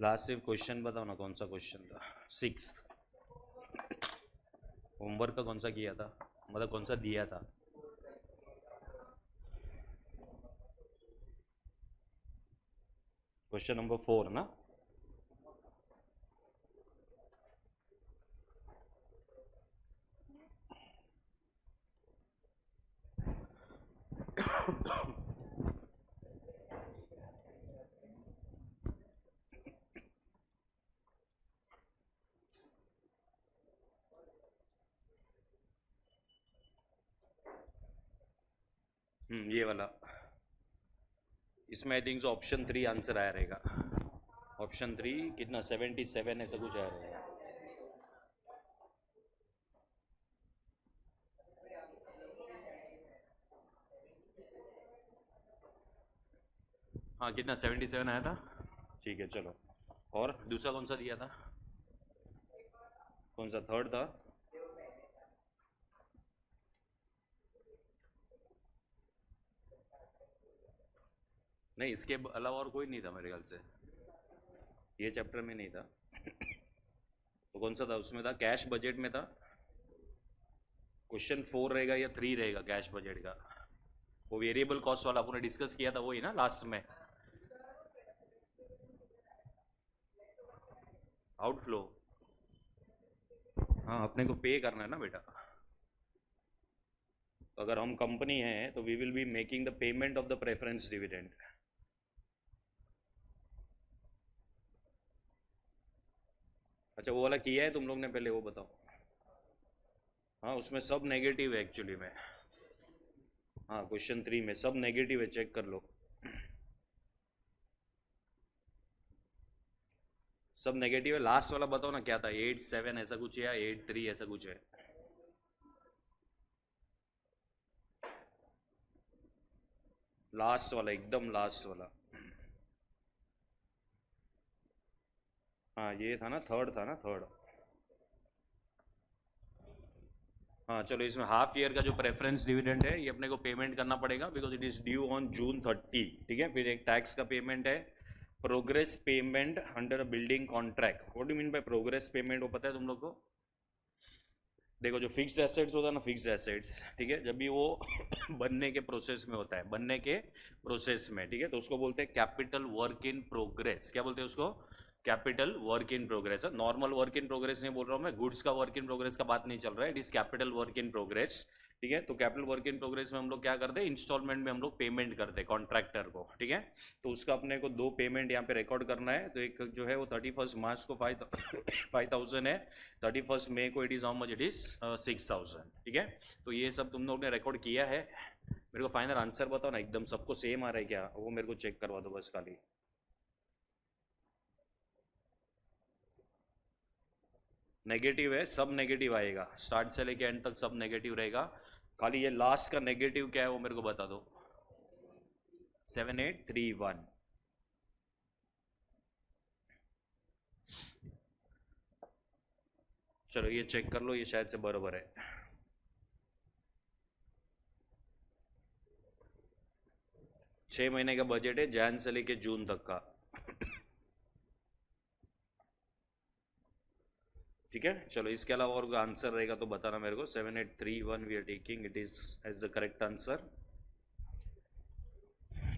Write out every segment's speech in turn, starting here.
Last सिर्फ question बताओ ना, कौन सा क्वेश्चन था? 6 होमवर्क का कौन सा किया था, मतलब कौन सा दिया था? क्वेश्चन नंबर 4 ना? ये वाला। इसमें आई थिंक ऑप्शन 3 आंसर आया रहेगा। ऑप्शन 3 कितना 77 ऐसा कुछ आया रहेगा। हाँ कितना 77 आया था। ठीक है चलो। और दूसरा कौन सा दिया था? कौन सा थर्ड था? नहीं इसके अलावा और कोई नहीं था मेरे ख्याल से, ये चैप्टर में नहीं था। तो कौन सा था उसमें? था कैश बजट में था। क्वेश्चन 4 रहेगा या 3 रहेगा कैश बजट का? वो वेरिएबल कॉस्ट वाला आपने डिस्कस किया था वही ना लास्ट में? आउटफ्लो। हाँ अपने को पे करना है ना बेटा। अगर हम कंपनी है तो we will be making the payment of the preference dividend. अच्छा वो वाला किया है तुम लोग ने पहले, वो बताओ। हाँ उसमें सब नेगेटिव है एक्चुअली में। हाँ क्वेश्चन 3 में सब नेगेटिव है, चेक कर लो। सब नेगेटिव है। लास्ट वाला बताओ ना क्या था, 87 ऐसा कुछ है या 83 ऐसा कुछ है? लास्ट वाला, एकदम लास्ट वाला। हाँ ये था ना, थर्ड था ना, थर्ड। हाँ चलो, इसमें हाफ ईयर का जो प्रेफरेंस डिविडेंड है ये अपने को पेमेंट करना पड़ेगा because it is due on June 30। ठीक है, फिर एक टैक्स का पेमेंट है। Progress payment under a building contract. What do mean by progress payment, वो पता है तुम लोग को? देखो जो फिक्स्ड एसेट्स होता है ना, फिक्स्ड एसेट्स, ठीक है, जब भी वो बनने के प्रोसेस में होता है, बनने के प्रोसेस में, ठीक है, तो उसको बोलते हैं कैपिटल वर्क इन प्रोग्रेस। क्या बोलते हैं उसको? Capital work in progress. Normal work in progress नहीं बोल रहा हूँ मैं, गुड्स का वर्क इन प्रोग्रेस का बात नहीं चल रहा है, it is capital work in progress. ठीक है, तो कैपिटल वर्क इन प्रोग्रेस में हम लोग क्या करते हैं, इंस्टॉलमेंट में हम लोग पेमेंट करते हैं कॉन्ट्रैक्टर को। ठीक है, तो उसका अपने को 2 पेमेंट यहाँ पे रिकॉर्ड करना है। तो एक जो है वो 31 मार्च को 5,000 है, 31 मई को it is how much, it is 6,000। ठीक है, तो ये सब तुम लोग ने रिकॉर्ड किया है। मेरे को फाइनल आंसर बताओ ना, एकदम सबको सेम आ रहा है क्या, वो मेरे को चेक करवा दो बस खाली। नेगेटिव है, सब नेगेटिव आएगा, स्टार्ट से लेके एंड तक सब नेगेटिव रहेगा। खाली ये लास्ट का नेगेटिव क्या है वो मेरे को बता दो। 7831। चलो ये चेक कर लो, ये शायद से बराबर है। 6 महीने का बजट है, जैन से लेके जून तक का। ठीक है, चलो इसके अलावा और आंसर रहेगा तो बताना मेरे को। 7831 we are taking it is as the correct answer.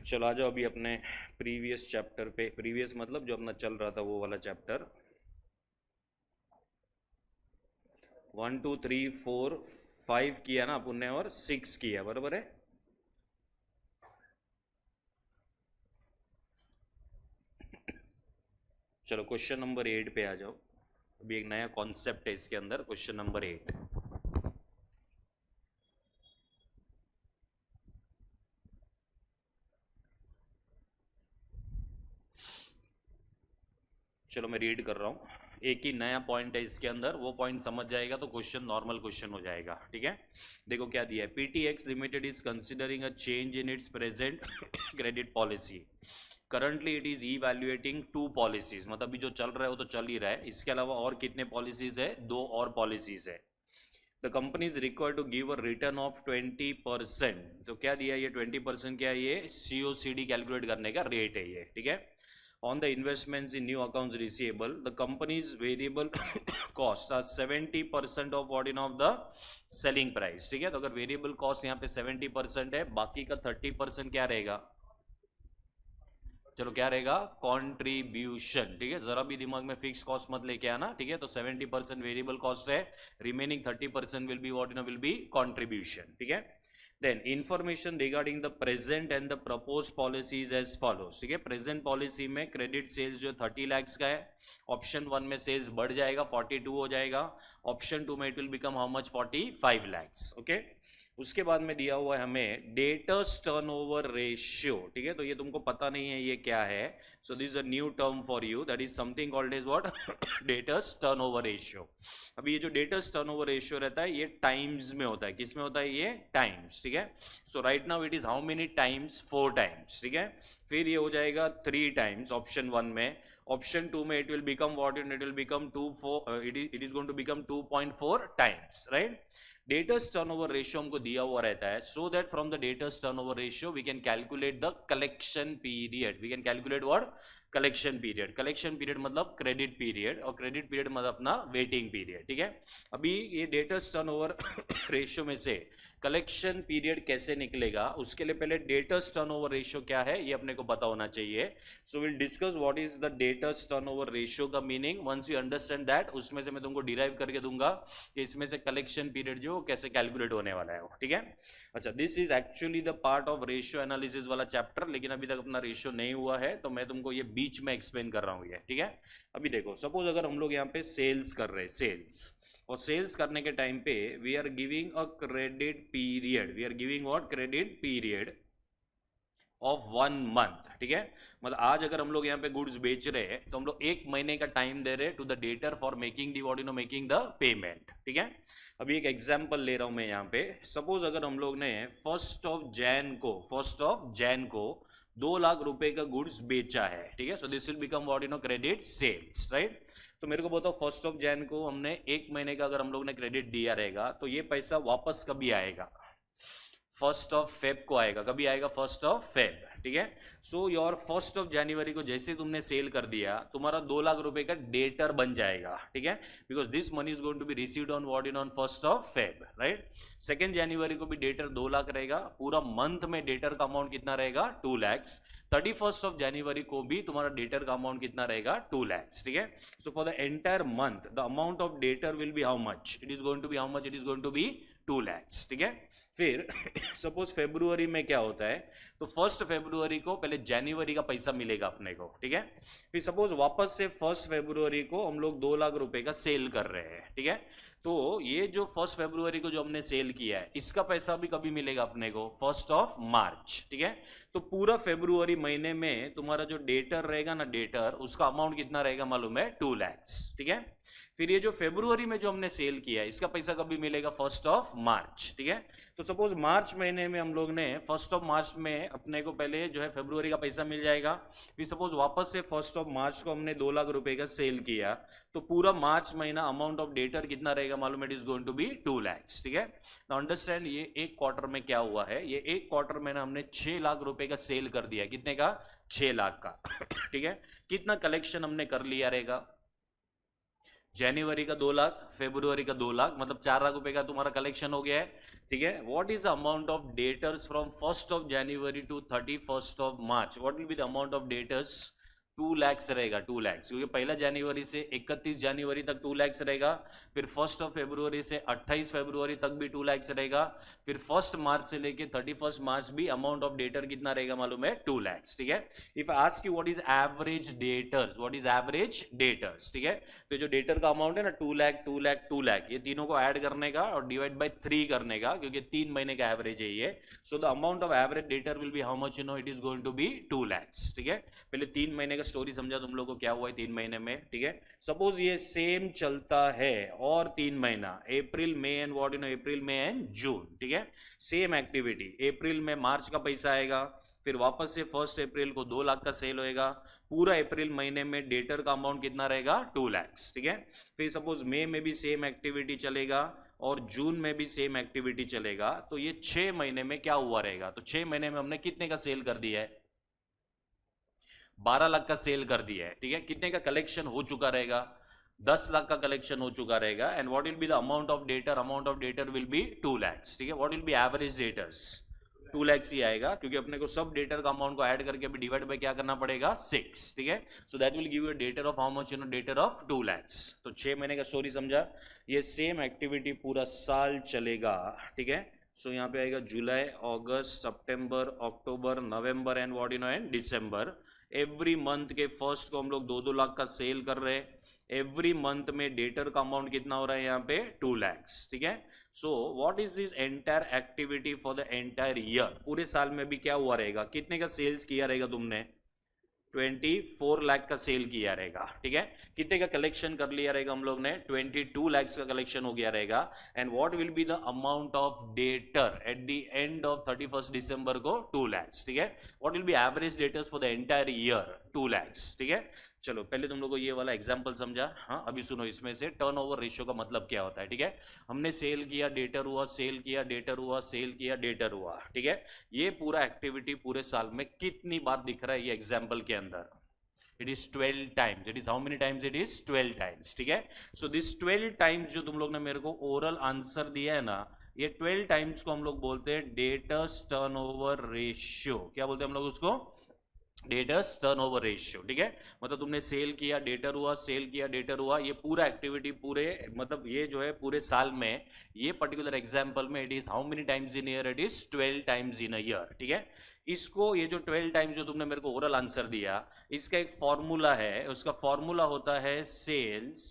चलो आ जाओ अभी अपने प्रीवियस चैप्टर पे। प्रीवियस मतलब जो अपना चल रहा था वो वाला चैप्टर। 1 2 3 4 5 किया ना अपन ने, और 6 किया, बराबर है। चलो क्वेश्चन नंबर 8 पे आ जाओ। अभी एक नया कॉन्सेप्ट है इसके अंदर, क्वेश्चन नंबर 8। चलो मैं रीड कर रहा हूँ। एक ही नया पॉइंट है इसके अंदर, वो पॉइंट समझ जाएगा तो क्वेश्चन नॉर्मल क्वेश्चन हो जाएगा। ठीक है, देखो क्या दिया है। PTX limited is considering a change in its present credit policy. Currently it is evaluating 2 policies, मतलब अभी जो चल रहा है वो तो चल ही रहा है, इसके अलावा और कितने पॉलिसीज है? 2 और पॉलिसीज है। The company is required to give a return of 20%। तो क्या दिया ये 20%? क्या है ये? सीओसीडी कैलकुलेट करने का रेट है ये। ठीक है, on the investments in new accounts receivable, the company's variable cost are 70% of what in of the selling price. ठीक है, तो अगर वेरिएबल कॉस्ट यहाँ पे 70% है, बाकी का 30% क्या रहेगा? चलो क्या रहेगा? कॉन्ट्रीब्यूशन. ठीक है, जरा भी दिमाग में फिक्स कॉस्ट मत लेके आना. ठीक है, तो 70% वेरिएबल कॉस्ट है, remaining 30% will be what in will be contribution. ठीक है, then information regarding the present and the propose policies as follows. ठीक है, प्रेजेंट पॉलिसी में क्रेडिट सेल्स जो 30 lakhs का है, ऑप्शन 1 में सेल्स बढ़ जाएगा 42 हो जाएगा, ऑप्शन 2 में it will become how much? 45 lakhs. Okay, उसके बाद में दिया हुआ है हमें डेटर्स टर्नओवर रेशियो. ठीक है, तो ये तुमको पता नहीं है ये क्या है, so this is a new term for you, that is something called as what? Debtors turnover ratio. अभी ये जो डेटर्स टर्नओवर रेशियो रहता है ये टाइम्स में होता है. किस में होता है? ये टाइम्स. ठीक है, so right now it is how many times? 4 times. ठीक है, फिर ये हो जाएगा 3 times ऑप्शन 1 में, ऑप्शन 2 में it will become what? It will become 2 it is going to become 2.4 times. Right, debtors turnover ratio हमको दिया हुआ रहता है, so that from the debtors turnover ratio we can calculate the collection period. We can calculate what? Collection period. Collection period मतलब credit period, और credit period मतलब अपना waiting period. ठीक है, अभी ये डेटर्स टर्नओवर रेशियो में से कलेक्शन पीरियड कैसे निकलेगा, उसके लिए पहले डेटर्स टर्नओवर रेशियो क्या है ये अपने को पता होना चाहिए. So will discuss what is the debtors turnover ratio का meaning. Once you understand that, उसमें से मैं तुमको डिराइव करके दूंगा कि इसमें से कलेक्शन पीरियड जो कैसे कैलकुलेट होने वाला है. ठीक है, अच्छा, this is actually the part of ratio analysis वाला चैप्टर, लेकिन अभी तक अपना रेशियो नहीं हुआ है, तो मैं तुमको ये बीच में एक्सप्लेन कर रहा हूँ ये. ठीक है, अभी देखो, सपोज अगर हम लोग यहाँ पे सेल्स कर रहे हैं, सेल्स, और सेल्स करने के टाइम पे we are giving a credit period. We are giving what? Credit period of 1 month. ठीक है, मतलब आज अगर हम लोग यहाँ पे गुड्स बेच रहे हैं तो हम लोग 1 महीने का टाइम दे रहे हैं to the debtor for making the what you know making the payment. ठीक है, अभी एक एग्जांपल ले रहा हूं मैं यहाँ पे. सपोज अगर हम लोग ने 1st of Jan को 2 लाख रुपए का गुड्स बेचा है. ठीक है, so this will become what you know credit sales. Right, तो मेरे को बताओ 1st of Jan को हमने 1 महीने का अगर हम लोग ने क्रेडिट दिया रहेगा तो ये पैसा वापस कभी आएगा? 1st of Feb को आएगा. कभी आएगा? 1st of Feb. ठीक है, so your 1st of January को जैसे तुमने सेल कर दिया, तुम्हारा 2 लाख रुपए का डेटर बन जाएगा. ठीक है, because this money is going to be received on what in on 1st of Feb. Right, 2nd January को भी डेटर 2 लाख रहेगा, पूरा मंथ में डेटर का अमाउंट कितना रहेगा? 2 lakhs. 31st of January को भी तुम्हारा डेटर का अमाउंट कितना रहेगा? 2 lakhs. ठीक है, so for the entire month the amount of debtor will be how much? It is going to be how much? It is going to be 2 lakhs. ठीक है, फिर सपोज फेब्रुवरी में क्या होता है, तो 1st February को पहले जनवरी का पैसा मिलेगा अपने को. ठीक है, फिर सपोज वापस से 1st February को हम लोग 2 लाख रुपए का सेल कर रहे हैं. ठीक है, तो ये जो 1st February को जो हमने सेल किया है इसका पैसा भी कभी मिलेगा अपने को? 1st of March. ठीक है, तो पूरा फेब्रुवरी महीने में तुम्हारा जो डेटर रहेगा ना, डेटर, उसका अमाउंट कितना रहेगा मालूम है? 2 lakhs. ठीक है, फिर ये जो फेब्रुवरी में जो हमने सेल किया है इसका पैसा कभी मिलेगा? 1st of March. ठीक है, तो सपोज मार्च महीने में हम लोग ने 1st of March में अपने को पहले जो है फेब्रुवरी का पैसा मिल जाएगा, फिर सपोज वापस से 1st of March को हमने 2 लाख रुपए का सेल किया, तो पूरा मार्च महीना अमाउंट ऑफ डेटर कितना रहेगा मालूम? It is going to be 2 lakhs. ठीक है, नाउ अंडरस्टैंड ये एक क्वार्टर में क्या हुआ है. ये एक क्वार्टर में ना हमने 6 लाख रुपए का सेल कर दिया. कितने का? 6 लाख का. ठीक है, कितना कलेक्शन हमने कर लिया रहेगा? जनवरी का 2 लाख, फेब्रुवरी का 2 लाख, मतलब 4 लाख रुपए का तुम्हारा कलेक्शन हो गया है. ठीक है, what is the amount of debtors from 1st of January to 31st of March? What will be the amount of debtors? 2 lakhs रहेगा. 2 lakhs, क्योंकि 1 जनवरी से 31 जनवरी तक 2 lakhs रहेगा, फिर 1st of February से 28 फरवरी तक भी 2 lakhs रहेगा, फिर 1st मार्च से लेके 31st मार्च भी अमाउंट ऑफ डेटर कितना रहेगा मालूम है? 2 lakhs. ठीक है, if ask you what is average debtors, what is average debtors? ठीक है, तो जो डेटर का अमाउंट है ना 2 लाख 2 लाख 2 लाख, ये तीनों को ऐड करने का और डिवाइड बाय 3 करने का, क्योंकि 3 महीने का एवरेज है ये. So the amount of average debtor will be how much? You know, it is going to be 2 lakhs. ठीक है, पहले 3 महीने का स्टोरी समझा तुम लोग को क्या हुआ है 3 महीने में. ठीक है, सपोज ये सेम चलता है और 3 महीना, April May and what you know, April May and June. ठीक है, सेम एक्टिविटी. अप्रैल में मार्च का पैसा आएगा, फिर वापस से 1st अप्रैल को 2 लाख का सेल होएगा, पूरा अप्रैल महीने में डेटर का अमाउंट कितना रहेगा? 2 lakhs. ठीक है, फिर सपोज मई में भी सेम एक्टिविटी चलेगा और जून में भी सेम एक्टिविटी चलेगा, तो ये 6 महीने में क्या हुआ रहेगा? तो 6 महीने में हमने कितने का सेल कर दिया है? 12 लाख का सेल कर दिया है, ठीक है, कितने का कलेक्शन हो चुका रहेगा? 10 लाख का कलेक्शन हो चुका रहेगा। And what will be the amount of debtor? Amount of debtor will B 2 lakhs, ठीक है। What will be average debtors? 2 lakhs ही आएगा, क्योंकि अपने को सब डेटर का अमाउंट को ऐड करके अभी डिवाइड बाय क्या करना पड़ेगा? 6, ठीक है। So that will give you debtor of how much? You no, debtor of 2 lakhs। तो 6 महीने का स्टोरी समझा। ये सेम एक्टिविटी पूरा साल चलेगा, ठीक है। सो यहाँ पे आएगा जुलाई, अगस्त, सितंबर, अक्टूबर, नवंबर and what you know and दिसंबर। एवरी मंथ के फर्स्ट को हम लोग 2-2 लाख का सेल कर रहे हैं। एवरी मंथ में डेटर का अमाउंट कितना हो रहा है यहाँ पे? 2 lakhs, ठीक है। So what is this entire activity for the entire year? पूरे साल में भी क्या हुआ रहेगा? कितने का सेल्स किया रहेगा तुमने? 24 लाख का सेल किया रहेगा, ठीक है। कितने का कलेक्शन कर लिया रहेगा हम लोग ने? 22 lakhs का कलेक्शन हो गया रहेगा। And what will be the amount of debtor at the end of 31 दिसंबर को? 2 lakhs, ठीक है। What will be average debtors for the entire year? 2 lakhs, ठीक है। चलो पहले तुम लोग को ये वाला एग्जांपल समझा। हाँ, अभी सुनो, इसमें से टर्नओवर रेशियो का मतलब क्या होता है, ठीक है। हमने सेल किया, डेटर हुआ, सेल किया, डेटर हुआ, सेल किया, डेटर हुआ, ठीक है। ये पूरा एक्टिविटी पूरे साल में कितनी बार दिख रहा है ये एग्जाम्पल के अंदर? It is 12 times. It is how many times? It is 12 times, ठीक है। सो दिस 12 टाइम्स जो तुम लोग ने मेरे को ओरल आंसर दिया है ना, ये 12 टाइम्स को हम लोग बोलते हैं डेटर्स टर्नओवर रेशियो। क्या बोलते हैं हम लोग उसको? डेटर्स टर्नओवर रेशियो, ठीक है। मतलब तुमने सेल किया, डेटर हुआ, सेल किया, डेटर हुआ, ये पूरा एक्टिविटी पूरे, मतलब ये जो है पूरे साल में, ये पर्टिकुलर एग्जांपल में it is how many times in year? It is 12 times in a year, ठीक है। इसको, ये जो 12 टाइम्स जो तुमने मेरे को ओरल आंसर दिया, इसका एक फॉर्मूला है। उसका फॉर्मूला होता है sales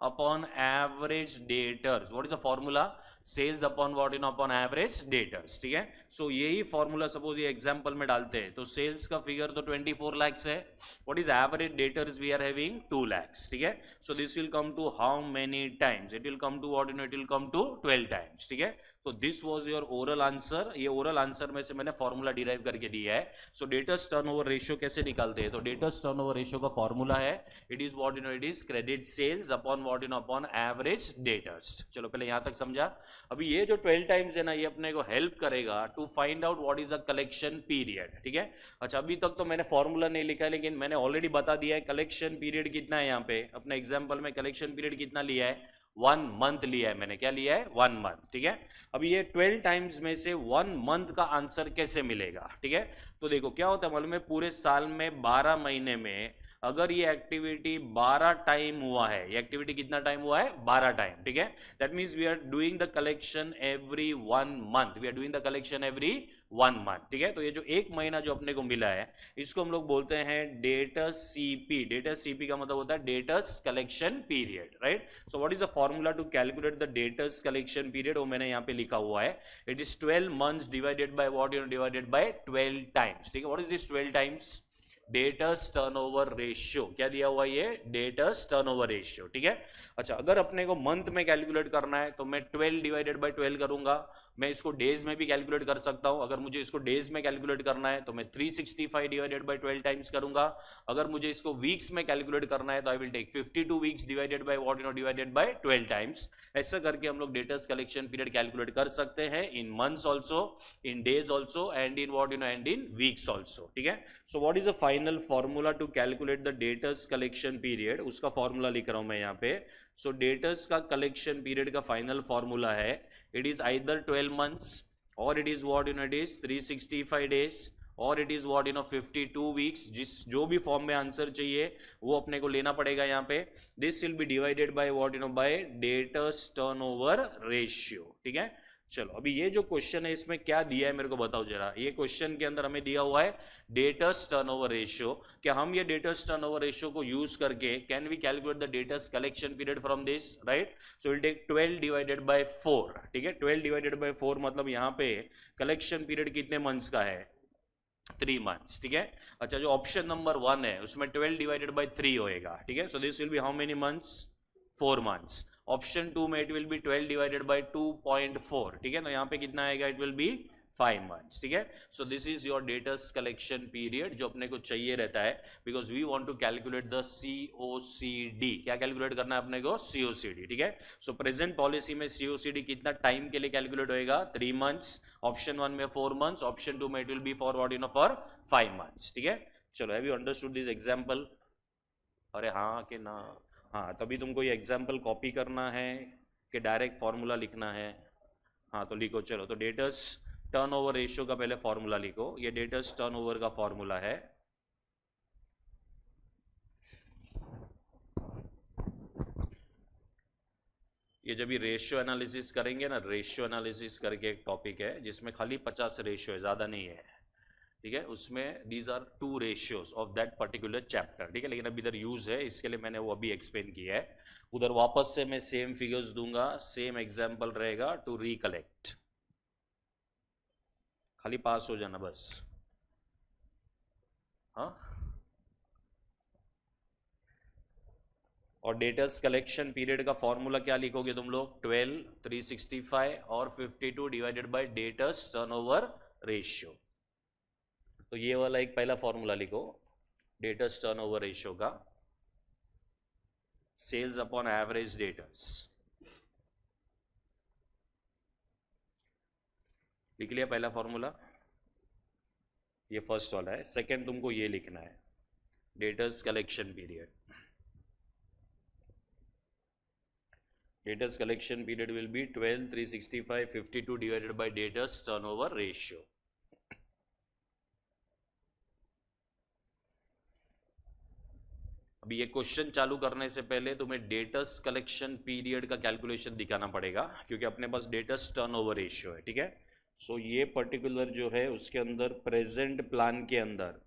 upon average debtors. What is the formula? Sales upon what? In upon average debtors, ठीक है। सो यही फॉर्मूला सपोज ये एग्जांपल में डालते हैं, तो सेल्स का फिगर तो 24 lakhs है। What is average debtors? We are having 2 lakhs, ठीक है। So this will come to how many times? It will come to what? It will come to 12 times, ठीक है। तो this was your oral answer. ये oral answer में से मैंने formula derive करके दिया है। सो डेटर्स टर्नओवर रेशियो कैसे निकालते हैं? तो डेटर्स टर्नओवर रेशियो का फॉर्मूला है, it is what? It is credit sales upon what? Upon average debtors. चलो पहले यहां तक समझा। अभी ये जो 12 टाइम्स है ना, ये अपने को हेल्प करेगा to find out what is a collection period, ठीक है। अच्छा, अभी तक तो मैंने फॉर्मूला नहीं लिखा है, लेकिन मैंने ऑलरेडी बता दिया है कलेक्शन पीरियड कितना है। यहाँ पे अपने एग्जांपल में कलेक्शन पीरियड कितना लिया है? 1 मंथ लिया है मैंने। क्या लिया है? 1 मंथ, ठीक है। अब ये 12 टाइम्स में से 1 मंथ का आंसर कैसे मिलेगा, ठीक है। तो देखो क्या होता है मालूम है, पूरे साल में 12 महीने में अगर ये एक्टिविटी 12 टाइम हुआ है, ये एक्टिविटी कितना टाइम हुआ है? 12 टाइम, ठीक है। That means we are doing the collection every 1 month. We are doing the collection every 1 month, ठीक है। तो ये जो एक महीना जो अपने को मिला है, इसको हम लोग बोलते हैं डेटर्स सीपी। डेटर्स सीपी का मतलब होता है debtors collection period, right. So what is the formula to calculate the debtors collection period? वो मैंने यहाँ पे लिखा हुआ है, it is 12 months divided by what? Divided by 12 times, ठीक है। What is this 12 times? Debtors turnover ratio. क्या दिया हुआ ये? डेटर्स टर्नओवर रेशियो, ठीक है। अच्छा, अगर अपने को मंथ में कैलकुलेट करना है तो मैं 12 डिवाइडेड बाय 12 करूंगा। मैं इसको डेज में भी कैलकुलेट कर सकता हूं। अगर मुझे इसको डेज में कैलकुलेट करना है तो मैं 365 डिवाइडेड बाय 12 टाइम्स करूंगा। अगर मुझे इसको वीक्स में कैलकुलेट करना है तो I will take 52 weeks divided by what? Divided by 12 times. ऐसा करके हम लोग डेटर्स कलेक्शन पीरियड कैलकुलेट कर सकते हैं in months also, in days also, and in what? And in weeks also, ठीक है। So what is the final formula to calculate the debtors collection period? उसका फॉर्मूला लिख रहा हूं मैं यहाँ पे। सो डेटर्स का कलेक्शन पीरियड का फाइनल फॉर्मूला है, इट इज आइदर 12 मंथ्स और it is what? It is 365 days और इट इज व्हाट? 52 वीक्स। जिस जो भी फॉर्म में आंसर चाहिए वो अपने को लेना पड़ेगा यहाँ पे। This will B divided by what? Bye debtors turnover ratio, ठीक है। चलो अभी ये जो क्वेश्चन है इसमें क्या दिया है मेरे को बताओ जरा। ये क्वेश्चन के अंदर हमें दिया हुआ है डेटर्स टर्नओवर रेशियो। क्या हम ये डेटर्स टर्नओवर रेशियो को यूज करके can we calculate the debtors collection period from this, right. So will take 12 divided by 4, ठीक है। 12 डिवाइडेड बाय 4 मतलब यहाँ पे कलेक्शन पीरियड कितने मंथ्स का है? 3 मंथ्स, ठीक है। अच्छा, जो ऑप्शन नंबर 1 है उसमें 12 डिवाइडेड बाय 3 होएगा, ठीक है। So this will be how many months? 4 months. Option 2 में it will be 12 divided bye 2.4, ठीक है। तो यहाँ पे कितना आएगा? इट विल बी 5 मंथ्स, ठीक है। So this is your debtors collection period जो अपने को चाहिए रहता है, because we want to calculate the COCD। क्या कैलकुलेट करना है अपने को? COCD, ठीक है। सो प्रेजेंट पॉलिसी में COCD कितना टाइम के लिए कैलकुलेट होएगा? 3 मंथ्स। ऑप्शन 1 में 4 मंथ्स, ऑप्शन 2 में it will be for what? For 5 months, ठीक है। चलो, have you understood this example? अरे हाँ कि ना? हाँ, तभी तुमको ये एग्जाम्पल कॉपी करना है कि डायरेक्ट फॉर्मूला लिखना है? हाँ तो लिखो। चलो, तो डेटर्स टर्नओवर रेशियो का पहले फॉर्मूला लिखो। ये डेटर्स टर्नओवर का फॉर्मूला है। ये जब भी रेशियो एनालिसिस करेंगे ना, रेशियो एनालिसिस करके एक टॉपिक है जिसमें खाली 50 रेशियो है, ज़्यादा नहीं है, ठीक है? उसमें these are 2 ratios of that particular chapter, ठीक है? लेकिन अभी इधर यूज है, इसके लिए मैंने वो अभी एक्सप्लेन किया है। उधर वापस से मैं सेम फिगर्स दूंगा, सेम एग्जाम्पल रहेगा टू रिकलेक्ट। खाली पास हो जाना बस। हाँ, और डेटर्स कलेक्शन पीरियड का फॉर्मूला क्या लिखोगे तुम लोग? 12, 365 और 52 divided by debtors turnover ratio. तो ये वाला एक पहला फॉर्मूला लिखो डेटर्स टर्नओवर रेशियो का, सेल्स अपॉन एवरेज डेटर्स। लिख लिया पहला फॉर्मूला? ये फर्स्ट वाला है। सेकंड तुमको ये लिखना है, debtors collection period. Debtors collection period will be 12, 365, 52 divided by debtors turnover ratio. अभी ये क्वेश्चन चालू करने से पहले तुम्हें डेटर्स कलेक्शन पीरियड का कैलकुलेशन दिखाना पड़ेगा, क्योंकि अपने पास डेटर्स टर्नओवर रेशियो है, ठीक है? सो ये पर्टिकुलर जो है उसके अंदर प्रेजेंट प्लान के अंदर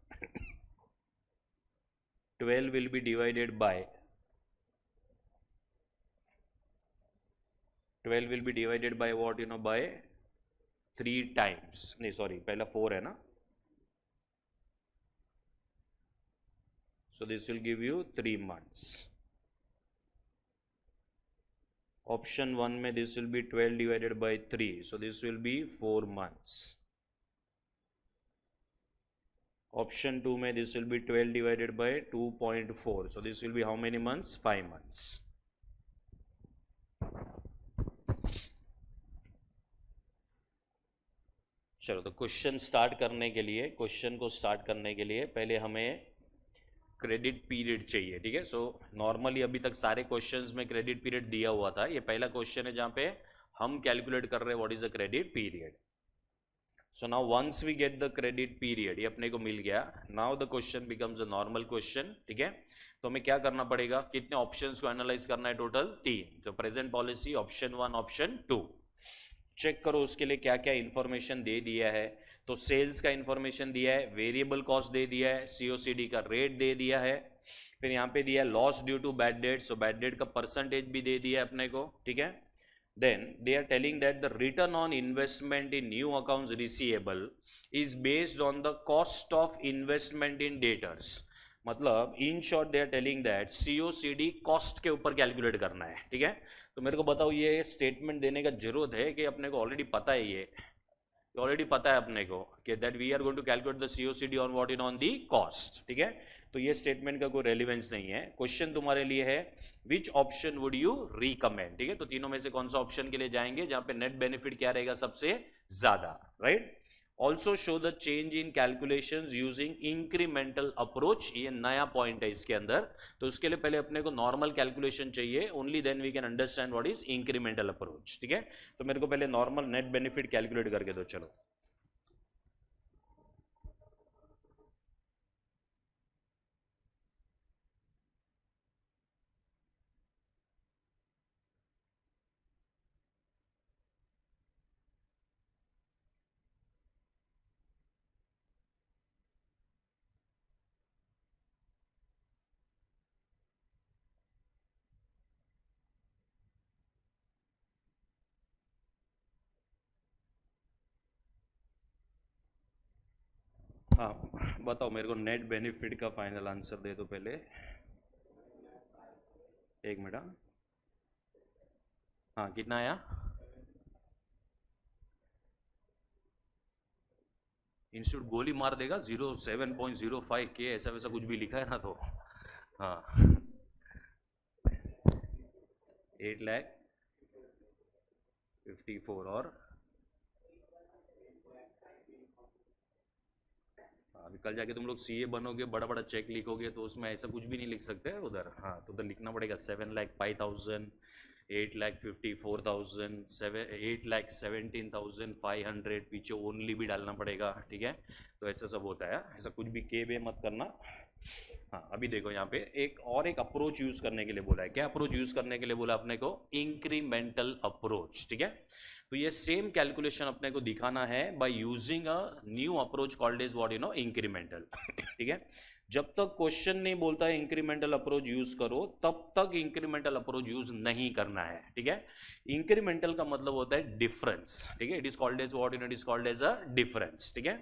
12 will be divided by 12 will be divided by what, you know, by 3 times, नहीं सॉरी, पहला 4 है ना, so this will give you 3 months. Option 1 में this will be 12 divided by 3, so this will be 4 months. Option 2 में this will be 12 divided by 2.4, so this will be how many months? 5 months. चलो, तो question को start करने के लिए पहले हमें क्रेडिट पीरियड चाहिए, ठीक है? सो नॉर्मली अभी तक सारे क्वेश्चंस में क्रेडिट पीरियड दिया हुआ था। ये पहला क्वेश्चन है जहां पे हम कैलकुलेट कर रहे हैं what is the credit period. So now once we get the credit period, ये अपने को मिल गया। Now the question becomes a normal question, ठीक है? तो हमें क्या करना पड़ेगा? कितने ऑप्शंस को एनालाइज करना है? टोटल 3। तो present policy, option 1, option 2। Check करो उसके लिए क्या क्या इंफॉर्मेशन दे दिया है। तो सेल्स का इंफॉर्मेशन दिया है, वेरिएबल कॉस्ट दे दिया है, सीओसीडी का रेट दे दिया है, फिर यहाँ पे दिया है loss due to bad debt, so bad debt का परसेंटेज भी दे दिया है अपने को, ठीक है? Then they are telling that the return on investment in new accounts receivable is based on the cost of investment in debtors. मतलब in short they are telling that COCD cost के ऊपर कैलकुलेट करना है, ठीक है? तो मेरे को बताओ, ये स्टेटमेंट देने का जरूरत है कि अपने को ऑलरेडी पता है? ये ऑलरेडी पता है अपने को कि that we are going to calculate the COCD on what in on the cost, ठीक है? तो ये स्टेटमेंट का कोई रेलिवेंस नहीं है। क्वेश्चन तुम्हारे लिए है which option would you recommend, ठीक है? तो तीनों में से कौन सा ऑप्शन के लिए जाएंगे जहां पे नेट बेनिफिट क्या रहेगा सबसे ज्यादा, right? Also show the change in calculations using incremental approach, ये नया पॉइंट है इसके अंदर। तो उसके लिए पहले अपने को नॉर्मल कैलकुलेशन चाहिए, only then we can understand what is incremental approach, ठीक है? तो मेरे को पहले नॉर्मल नेट बेनिफिट कैलकुलेट करके दो। चलो, हाँ बताओ मेरे को, नेट बेनिफिट का फाइनल आंसर दे दो पहले। एक मिनट। हाँ, कितना आया? इंस्टीट्यूट गोली मार देगा, 07.05 के ऐसा वैसा कुछ भी लिखा है ना तो। हाँ, 8,54,000 और अभी कल जाके तुम लोग सीए बनोगे, बड़ा बड़ा चेक लिखोगे, तो उसमें ऐसा कुछ भी नहीं लिख सकते उधर। हाँ, तो उधर लिखना पड़ेगा 7,05,000, 8,54,000, 8,17,500, पीछे ओनली भी डालना पड़ेगा, ठीक है। तो ऐसा सब होता है, ऐसा कुछ भी के बे मत करना। हाँ, अभी देखो यहाँ पे एक अप्रोच यूज करने के लिए बोला है। क्या अप्रोच यूज करने के लिए बोला अपने को? इंक्रीमेंटल अप्रोच, ठीक है। तो ये सेम कैलकुलेशन अपने को दिखाना है by using a new approach called is what, incremental, ठीक है। जब तक क्वेश्चन नहीं बोलता है इंक्रीमेंटल अप्रोच यूज करो, तब तक इंक्रीमेंटल अप्रोच यूज नहीं करना है, ठीक है। इंक्रीमेंटल का मतलब होता है डिफरेंस, ठीक है। It is called as what, it is called as a difference, ठीक है।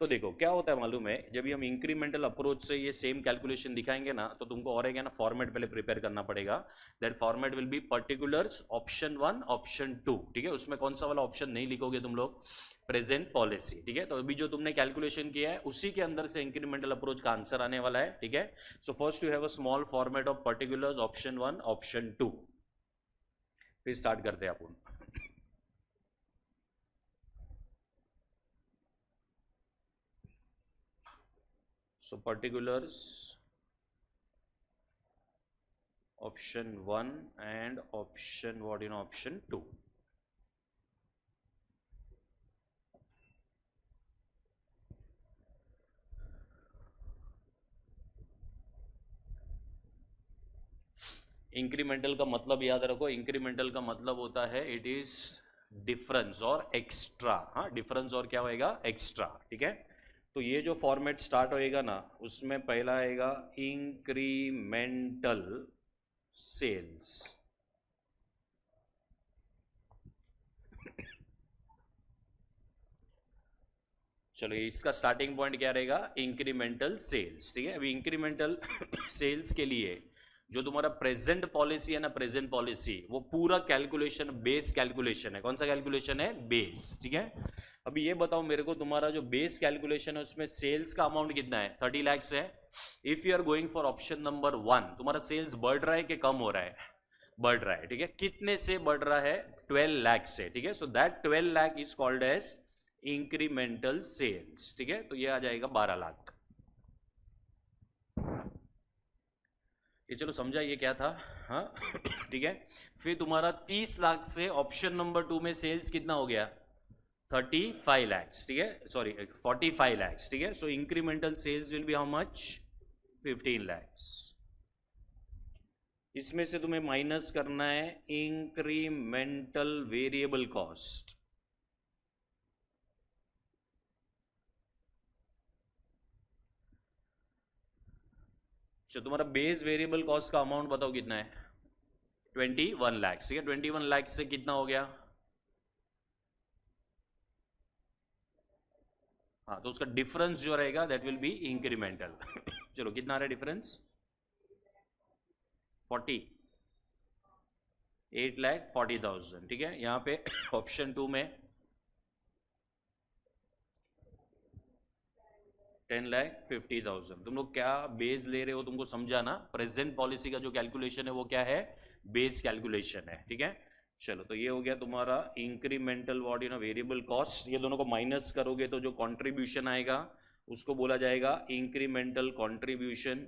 तो देखो क्या होता है मालूम है, जब हम इंक्रीमेंटल अप्रोच से ये सेम कैलकुलेशन दिखाएंगे ना, तो तुमको और एक है ना फॉर्मेट पहले प्रिपेयर करना पड़ेगा। That format will be particulars option 1 option 2, ठीक है। उसमें कौन सा वाला ऑप्शन नहीं लिखोगे तुम लोग? प्रेजेंट पॉलिसी, ठीक है। तो अभी जो तुमने कैलकुलेशन किया है उसी के अंदर से इंक्रीमेंटल अप्रोच का आंसर आने वाला है, ठीक है। So first you have a small format of particulars option 1 option 2, फिर स्टार्ट करते हैं अपन। So particulars option 1 and option what, option 2. Incremental का मतलब याद रखो, इंक्रीमेंटल का मतलब होता है इट इज डिफरेंस और एक्स्ट्रा। हाँ, डिफरेंस और क्या होएगा? एक्स्ट्रा, ठीक है। तो ये जो फॉर्मेट स्टार्ट होएगा ना, उसमें पहला आएगा इंक्रीमेंटल सेल्स। चलो, इसका स्टार्टिंग पॉइंट क्या रहेगा? इंक्रीमेंटल सेल्स, ठीक है। अभी इंक्रीमेंटल सेल्स के लिए जो तुम्हारा प्रेजेंट पॉलिसी है ना, प्रेजेंट पॉलिसी वो पूरा कैलकुलेशन बेस कैलकुलेशन है। कौन सा कैलकुलेशन है? बेस, ठीक है। अभी ये बताओ मेरे को, तुम्हारा जो बेस कैलकुलेशन है उसमें सेल्स का अमाउंट कितना है? 30 lakhs है। If you are going for option number 1, तुम्हारा सेल्स बढ़ रहा है कि कम हो रहा है? बढ़ रहा है, ठीक है। कितने से बढ़ रहा है? 12 लाख से, ठीक है। So that 12 lakh is called as incremental sales, ठीक है। तो ये आ जाएगा 12 लाख। ये चलो समझा ये क्या था, हाँ। ठीक है। फिर तुम्हारा 30 लाख से ऑप्शन नंबर 2 में सेल्स कितना हो गया? 35 lakhs, ठीक है। सॉरी 45 lakhs, ठीक है। So incremental sales will be how much? 15 lakhs। इसमें से तुम्हें माइनस करना है इंक्रीमेंटल वेरिएबल कॉस्ट। तो तुम्हारा बेस वेरिएबल कॉस्ट का अमाउंट बताओ कितना है? 21 lakhs, ठीक है। 21 lakhs से कितना हो गया? हाँ, तो उसका डिफरेंस जो रहेगा दैट विल बी इंक्रीमेंटल। चलो, कितना आ रहा है डिफरेंस? 8,40,000, ठीक है। यहाँ पे ऑप्शन 2 में 10,50,000। तुम लोग क्या बेस ले रहे हो तुमको समझाना। प्रेजेंट पॉलिसी का जो कैलकुलेशन है वो क्या है? बेस कैलकुलेशन है, ठीक है। चलो, तो ये हो गया तुम्हारा इंक्रीमेंटल व्हाट, वेरिएबल कॉस्ट। ये दोनों को माइनस करोगे तो जो कंट्रीब्यूशन आएगा उसको बोला जाएगा इंक्रीमेंटल कंट्रीब्यूशन।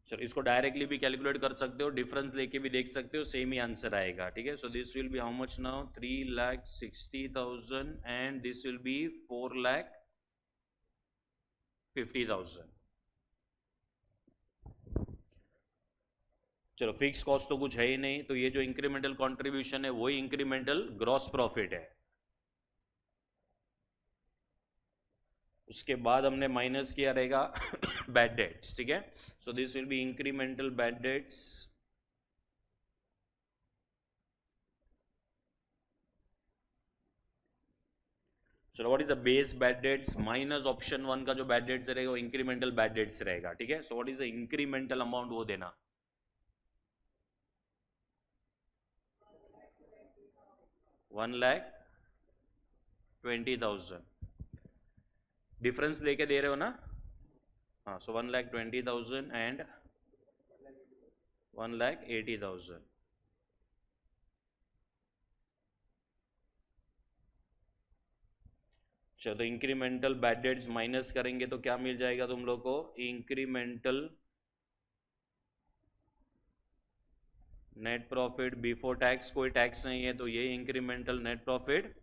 चलो, इसको डायरेक्टली भी कैलकुलेट कर सकते हो, डिफरेंस लेके भी देख सकते हो, सेम ही आंसर आएगा, ठीक है। So this will be how much now? 3,60,000 and this will B 4,50,000। चलो, फिक्स कॉस्ट तो कुछ है ही नहीं, तो ये जो इंक्रीमेंटल कंट्रीब्यूशन है वही इंक्रीमेंटल ग्रॉस प्रॉफिट है। उसके बाद हमने माइनस किया रहेगा बैड डेट्स, ठीक है। So this will be incremental bad debts. चलो, what is the base bad debts minus option 1 का जो बैड डेट्स रहेगा वो इंक्रीमेंटल बैड डेट्स रहेगा, ठीक है। So what is the incremental amount वो देना। 1,20,000 डिफरेंस लेके दे रहे हो ना? हाँ, सो 1,20,000 एंड 1,80,000। चलो इंक्रीमेंटल बैड डेट्स माइनस करेंगे तो क्या मिल जाएगा तुम लोग को? Incremental net profit before tax, कोई टैक्स नहीं है तो ये incremental net profit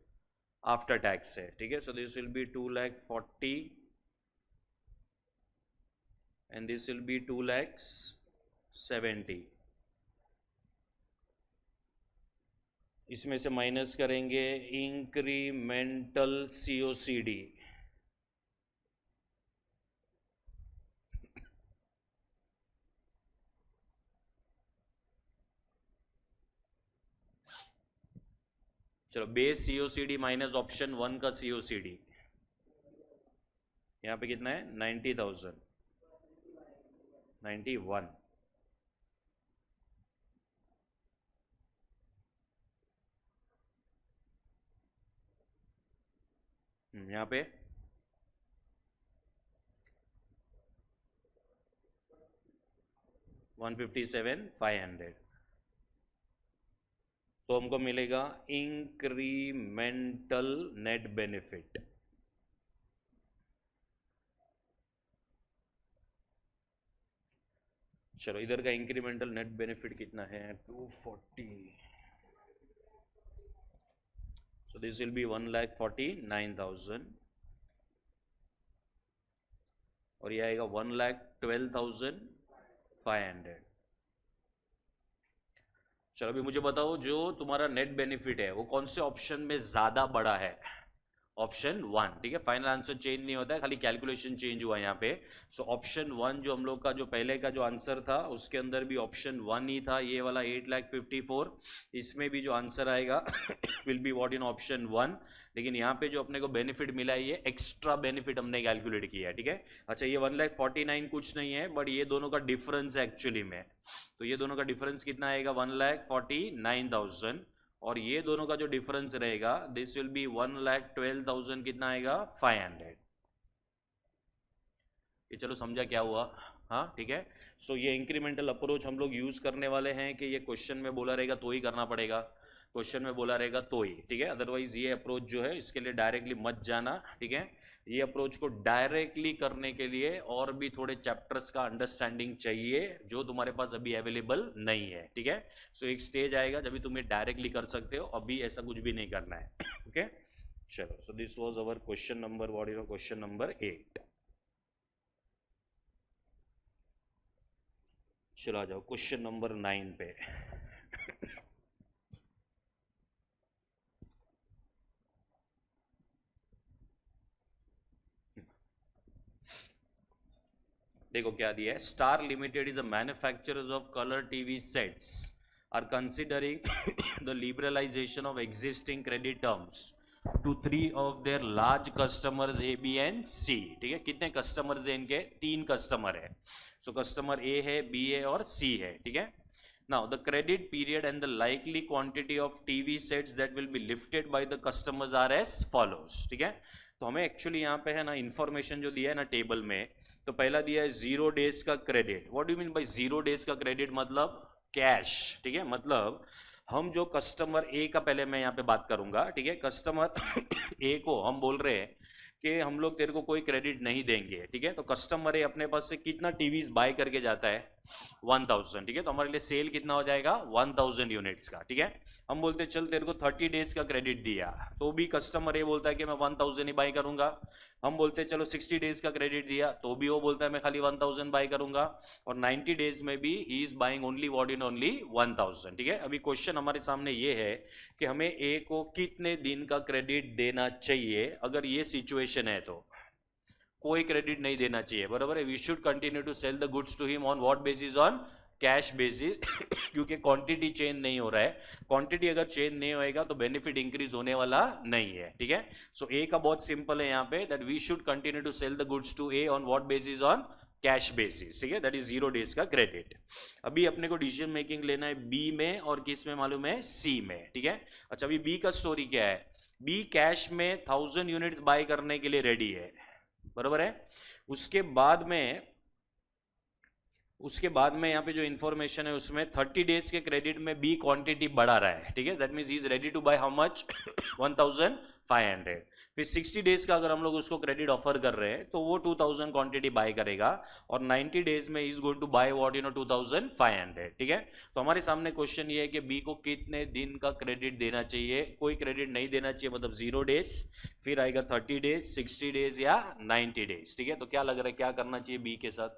after tax है, ठीक है। So this will B 2,40,000 and this will B 2,70,000। इसमें से माइनस करेंगे इंक्रीमेंटल COCD, चलो बेस COCD माइनस ऑप्शन 1 का COCD, यहाँ पे कितना है? 90,000, 91। यहाँ पे 157,500, तो हमको मिलेगा इंक्रीमेंटल नेट बेनिफिट। चलो इधर का इंक्रीमेंटल नेट बेनिफिट कितना है? 240, so this will be 1,49,000 और ये आएगा 1,12,500। चलो अभी मुझे बताओ, जो तुम्हारा नेट बेनिफिट है वो कौन से ऑप्शन में ज्यादा बड़ा है? ऑप्शन 1, ठीक है। फाइनल आंसर चेंज नहीं होता है, खाली कैलकुलेशन चेंज हुआ है यहाँ पे। सो ऑप्शन 1 जो हम लोग का जो पहले का जो आंसर था उसके अंदर भी ऑप्शन 1 ही था, ये वाला 8,54,000। इसमें भी जो आंसर आएगा will be what in option 1। लेकिन यहाँ पे जो अपने को बेनिफिट मिला है ये एक्स्ट्रा बेनिफिट हमने कैलकुलेट किया है, ठीक है। अच्छा ये 1,49,000 कुछ नहीं है, बट ये दोनों का डिफरेंस है एक्चुअली में। तो ये दोनों का डिफरेंस कितना आएगा? 1,49,000 और ये दोनों का जो डिफरेंस रहेगा दिस विल बी 1,12,000, कितना आएगा? 500। ये चलो समझा क्या हुआ? हाँ ठीक है। सो ये इंक्रीमेंटल अप्रोच हम लोग यूज करने वाले हैं कि ये क्वेश्चन में बोला रहेगा तो ही करना पड़ेगा, क्वेश्चन में बोला रहेगा तो ही, ठीक है। अदरवाइज ये अप्रोच जो है इसके लिए डायरेक्टली मत जाना, ठीक है। ये अप्रोच को डायरेक्टली करने के लिए और भी थोड़े चैप्टर्स का अंडरस्टैंडिंग चाहिए जो तुम्हारे पास अभी अवेलेबल नहीं है, ठीक है। सो एक स्टेज आएगा जब भी तुम डायरेक्टली कर सकते हो, अभी ऐसा कुछ भी नहीं करना है, ओके। चलो so this was our question number, what is question number 8। चलो आ जाओ क्वेश्चन नंबर 9 पे। देखो क्या दिया है, star limited is a manufacturers of colour TV sets are considering the liberalisation of existing credit terms to 3 of their large customers A, B and C, ठीक है। कितने कस्टमर्स हैं इनके? 3 कस्टमर है। सो कस्टमर A है, B है और C है, ठीक है। Now the credit period and the likely quantity of TV sets that will be lifted by the customers are as follows, ठीक है। तो हमें एक्चुअली यहाँ पे है ना इंफॉर्मेशन जो दिया है ना टेबल में, तो पहला दिया है 0 डेज का credit. What do you mean by 0 days का क्रेडिट? मतलब कैश, ठीक है। मतलब हम जो कस्टमर ए का पहले मैं यहाँ पे बात करूंगा, ठीक है। कस्टमर ए को हम बोल रहे हैं कि हम लोग तेरे को कोई क्रेडिट नहीं देंगे, ठीक है। तो कस्टमर ए अपने पास से कितना टीवीज बाय करके जाता है? 1,000, ठीक है। तो हमारे लिए सेल कितना हो जाएगा? 1,000 यूनिट्स का, ठीक है। हम बोलते चल तेरे को 30 डेज का क्रेडिट दिया, तो भी कस्टमर ये बोलता है कि मैं 1,000 ही बाय करूंगा। हम बोलते चलो 60 डेज का क्रेडिट दिया, तो भी वो बोलता है मैं खाली 1,000 बाय करूंगा। और 90 डेज में भी he is buying only what in only 1,000, ठीक है। अभी क्वेश्चन हमारे सामने ये है कि हमें ए को कितने दिन का क्रेडिट देना चाहिए। अगर ये सिचुएशन है तो कोई क्रेडिट नहीं देना चाहिए, बराबर है। We should continue to sell the goods to him on what basis? On cash basis, क्योंकि क्वांटिटी चेंज नहीं हो रहा है। क्वांटिटी अगर चेंज नहीं होएगा तो बेनिफिट इंक्रीज होने वाला नहीं है, ठीक है। सो ए का बहुत सिंपल है यहाँ पे, that we should continue to sell the goods to A on what basis? On cash basis, ठीक है। दैट इज 0 डेज का क्रेडिट। अभी अपने को डिसीजन मेकिंग लेना है बी में और किस में मालूम है? सी में, ठीक है। अच्छा अभी बी का स्टोरी क्या है? बी कैश में 1000 यूनिट्स बाय करने के लिए रेडी है, बराबर है। उसके बाद में यहाँ पे जो इंफॉर्मेशन है उसमें 30 डेज के क्रेडिट में बी क्वांटिटी बढ़ा रहा है, ठीक है। That means he is ready to buy how much? 1,500। फिर 60 डेज का अगर हम लोग उसको क्रेडिट ऑफर कर रहे हैं तो वो 2000 क्वांटिटी बाय करेगा, और 90 डेज में is going to buy what 2500, ठीक है। तो हमारे सामने क्वेश्चन ये है कि बी को कितने दिन का क्रेडिट देना चाहिए। कोई क्रेडिट नहीं देना चाहिए, मतलब 0 डेज, फिर आएगा 30 डेज, 60 डेज या 90 डेज, ठीक है। तो क्या लग रहा है क्या करना चाहिए बी के साथ?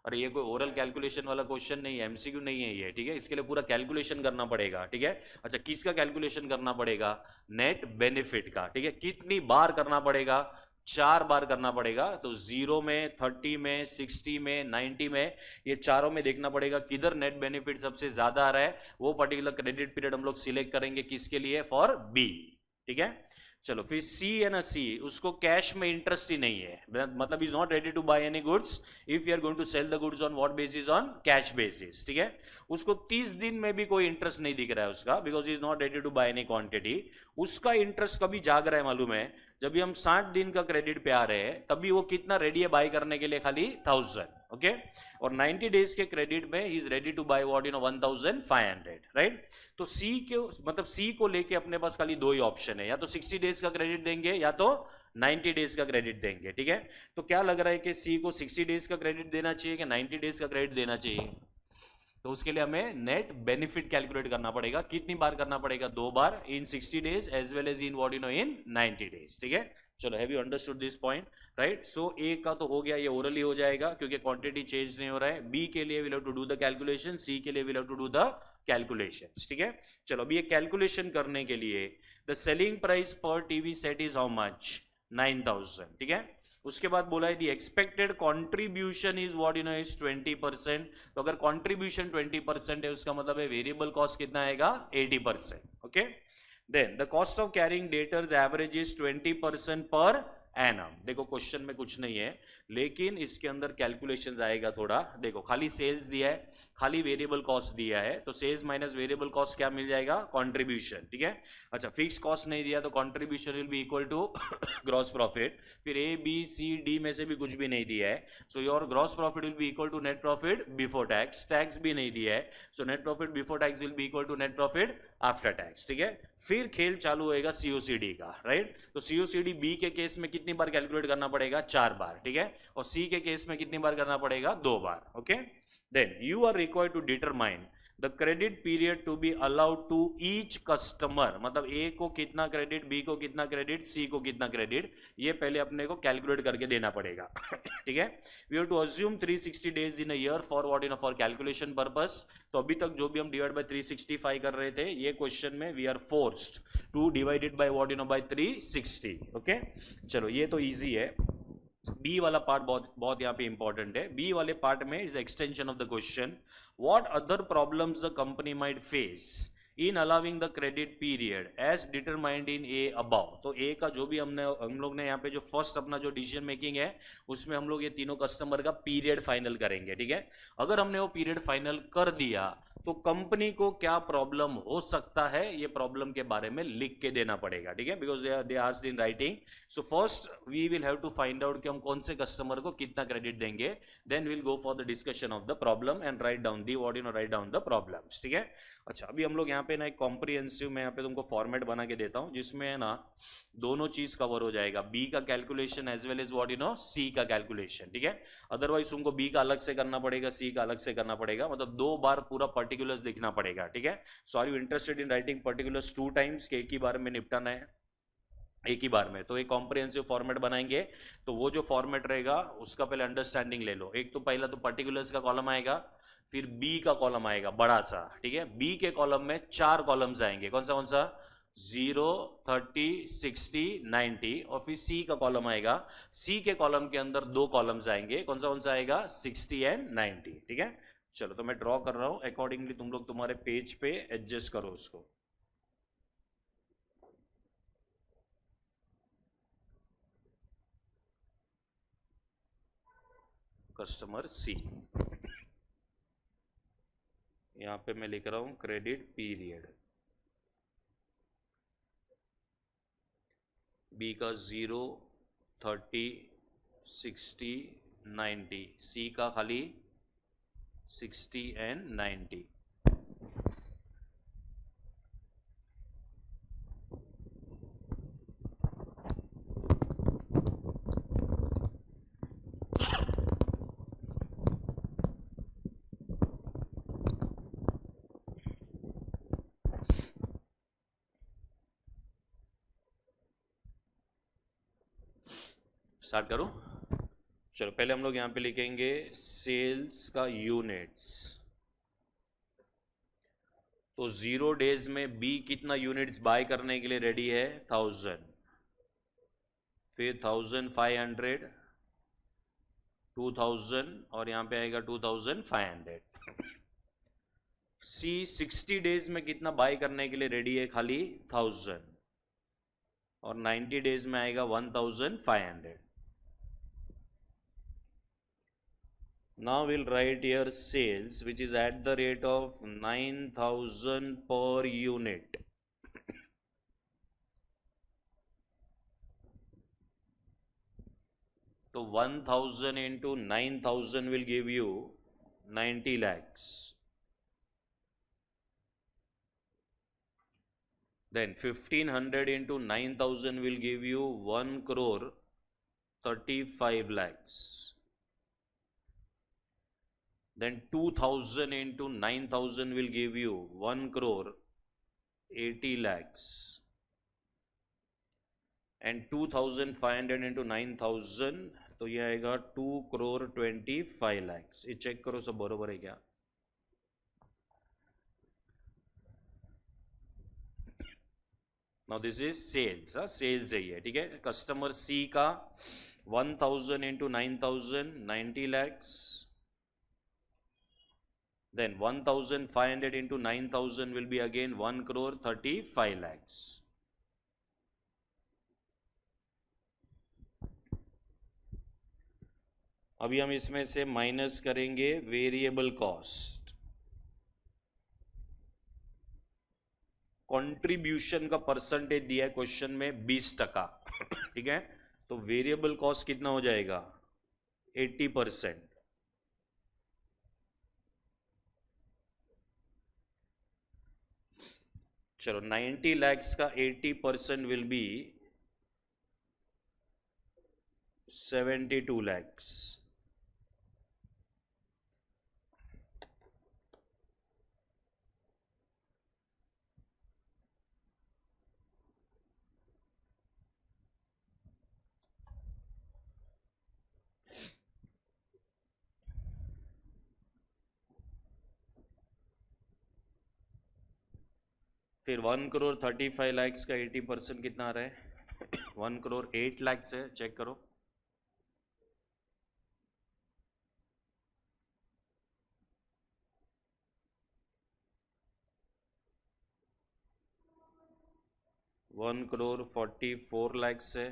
अरे ये कोई ओरल कैलकुलेशन वाला क्वेश्चन नहीं है, एमसीक्यू नहीं है ये, ठीक है। इसके लिए पूरा कैलकुलेशन करना पड़ेगा, ठीक है। अच्छा, किसका कैलकुलेशन करना पड़ेगा? नेट बेनिफिट का, ठीक है। कितनी बार करना पड़ेगा? 4 बार करना पड़ेगा। तो 0 में, 30 में, 60 में, 90 में, ये चारों में देखना पड़ेगा किधर नेट बेनिफिट सबसे ज्यादा आ रहा है। वो पर्टिकुलर क्रेडिट पीरियड हम लोग सिलेक्ट करेंगे किसके लिए? फॉर बी, ठीक है। चलो, फिर सी है ना, सी उसको कैश में इंटरेस्ट ही नहीं है, मतलब is not ready to buy any goods if you are going to sell the goods on what basis? On cash basis, ठीक है। उसको 30 दिन में भी कोई इंटरेस्ट नहीं दिख रहा है उसका, because is not ready to buy any quantity. उसका इंटरेस्ट कभी जाग रहा है मालूम है? जब भी हम 60 दिन का क्रेडिट पे आ रहे हैं तभी वो कितना रेडी है बाय करने के लिए? खाली 1000, ओके। और 90 डेज के क्रेडिट में is ready to buy what 1500, right. तो सी के, मतलब सी को लेके अपने पास खाली दो ही ऑप्शन है, या तो 60 डेज का क्रेडिट देंगे या तो 90 डेज का क्रेडिट देंगे, ठीक है। तो क्या लग रहा है कि सी को 60 डेज का क्रेडिट देना चाहिए कि 90 डेज का क्रेडिट देना चाहिए? तो उसके लिए हमें नेट बेनिफिट कैलकुलेट करना पड़ेगा। कितनी बार करना पड़ेगा? 2 बार, in 60 days as well as in what in 90 days, ठीक है। चलो, have you understood this point, right. So A का तो हो गया, ये ओरली हो जाएगा क्योंकि क्वांटिटी चेंज नहीं हो रहा है। बी के लिए will have to do the calculation, C के लिए will have to do the calculation, ठीक है। चलो, अभी ये कैलकुलेशन करने के लिए द सेलिंग प्राइस पर TV set is how much? 9000, ठीक है। उसके बाद बोला है the expected contribution is what is 20%। तो अगर कॉन्ट्रीब्यूशन 20% है उसका मतलब है वेरिएबल कॉस्ट कितना आएगा? 80%, okay. Then the cost of carrying debtors average is 20% per annum. देखो क्वेश्चन में कुछ नहीं है, लेकिन इसके अंदर कैलकुलेशंस आएगा थोड़ा। देखो, खाली सेल्स दिया है, खाली वेरिएबल कॉस्ट दिया है, तो सेल्स माइनस वेरिएबल कॉस्ट क्या मिल जाएगा? कंट्रीब्यूशन, ठीक है। अच्छा, फिक्स कॉस्ट नहीं दिया तो contribution will be equal to gross profit. फिर ए बी सी डी में से भी कुछ भी नहीं दिया है, so your gross profit will be equal to net profit before tax. Tax भी नहीं दिया है, so net profit before tax will be equal to net profit after tax, ठीक है। फिर खेल चालू होएगा सीओसीडी का, राइट। तो सीओसीडी बी के केस में कितनी बार कैलकुलेट करना पड़ेगा? 4 बार, ठीक है। और सी के केस में कितनी बार करना पड़ेगा? 2 बार, okay. Then you are required to determine the credit period to be allowed to each customer, मतलब A को कितना क्रेडिट, B को कितना क्रेडिट, C को कितना क्रेडिट, ये पहले अपने को कैलकुलेट करके देना पड़ेगा, ठीक है। We have to assume 360 days in a year for what for calculation purpose। तो अभी तक जो भी हम डिवाइड बाय 365 कर रहे थे, ये क्वेश्चन में we are forced to divide it by what by 360, okay. चलो, ये तो इजी है। बी वाला पार्ट बहुत बहुत यहाँ पे इंपॉर्टेंट है। बी वाले पार्ट में is extension of the question, what other problems the company might face in allowing the credit period as determined in a above. तो ए का जो भी हम लोग ने यहाँ पे जो फर्स्ट अपना जो डिसीजन मेकिंग है उसमें हम लोग ये तीनों कस्टमर का पीरियड फाइनल करेंगे, ठीक है। अगर हमने वो पीरियड फाइनल कर दिया तो कंपनी को क्या प्रॉब्लम हो सकता है, ये प्रॉब्लम के बारे में लिख के देना पड़ेगा, ठीक है, because they asked in writing. So first we will have to find out कि हम कौन से कस्टमर को कितना क्रेडिट देंगे, then will go for the discussion of the problem and write down the what write down the problems, ठीक है। अच्छा, अभी हम लोग यहाँ पे ना एक कॉम्प्रिहेंसिव में यहाँ पे तुमको फॉर्मेट बना के देता हूँ जिसमें है ना दोनों चीज कवर हो जाएगा, बी का calculation as well as what C का कैलकुलेशन, ठीक है। अदरवाइज तुमको बी का अलग से करना पड़ेगा, सी का अलग से करना पड़ेगा, मतलब 2 बार पूरा पर्टिकुलर्स लिखना पड़ेगा, ठीक है। So are you interested in writing particulars 2 times के एक ही बार में निपटाना है, एक ही बार में? तो एक कॉम्प्रिहेंसिव फॉर्मेट बनाएंगे, तो वो जो फॉर्मेट रहेगा उसका पहले अंडरस्टैंडिंग ले लो। एक तो पहला तो पर्टिकुलर्स का कॉलम आएगा, फिर बी का कॉलम आएगा बड़ा सा, ठीक है। बी के कॉलम में 4 कॉलम्स आएंगे, कौन सा? 0, 30, 60, 90। और फिर सी का कॉलम आएगा, सी के कॉलम के अंदर 2 कॉलम्स आएंगे, कौन सा आएगा? 60 एंड 90, ठीक है। चलो, तो मैं ड्रॉ कर रहा हूं, अकॉर्डिंगली तुम लोग तुम्हारे पेज पे एडजस्ट करो उसको। कस्टमर सी, यहां पे मैं लिख रहा हूं क्रेडिट पीरियड, बी का 0, 30, 60, 90, सी का खाली 60 एंड 90। स्टार्ट करूं? चलो पहले हम लोग यहाँ पे लिखेंगे सेल्स का यूनिट्स। तो 0 डेज में बी कितना यूनिट्स बाय करने के लिए रेडी है? 1000, फिर 1500, 2000 और यहाँ पे आएगा 2500। सी 60 डेज में कितना बाय करने के लिए रेडी है? खाली 1000, और 90 डेज में आएगा 1500। Now we'll write here sales which is at the rate of 9000 per unit. So 1000 into 9000 will give you 90 lakhs. Then 1500 into 9000 will give you 1 crore 35 lakhs. Then 2000 into 9000 will give you 1 crore 80 lakhs. And 2500 into 9000 तो ये आएगा 2 crore 25 lakhs. ये check करो सब बरोबर है क्या? Now this is sales, sales है ये, ठीक है? कस्टमर C का 1000 into 9000 90 lakhs. Then 1500 into 9000 will be again 1 crore 35 lakhs. अभी हम इसमें से माइनस करेंगे वेरिएबल कॉस्ट। कंट्रीब्यूशन का परसेंटेज दिया है क्वेश्चन में 20%, ठीक है? तो वेरिएबल कॉस्ट कितना हो जाएगा? 80%। चलो 90 lakhs का 80% विल बी 72 lakhs। फिर 1 crore 35 lakhs का 80% कितना आ रहा है? 1 crore 8 lakhs है, चेक करो। वन crore 44 lakhs है,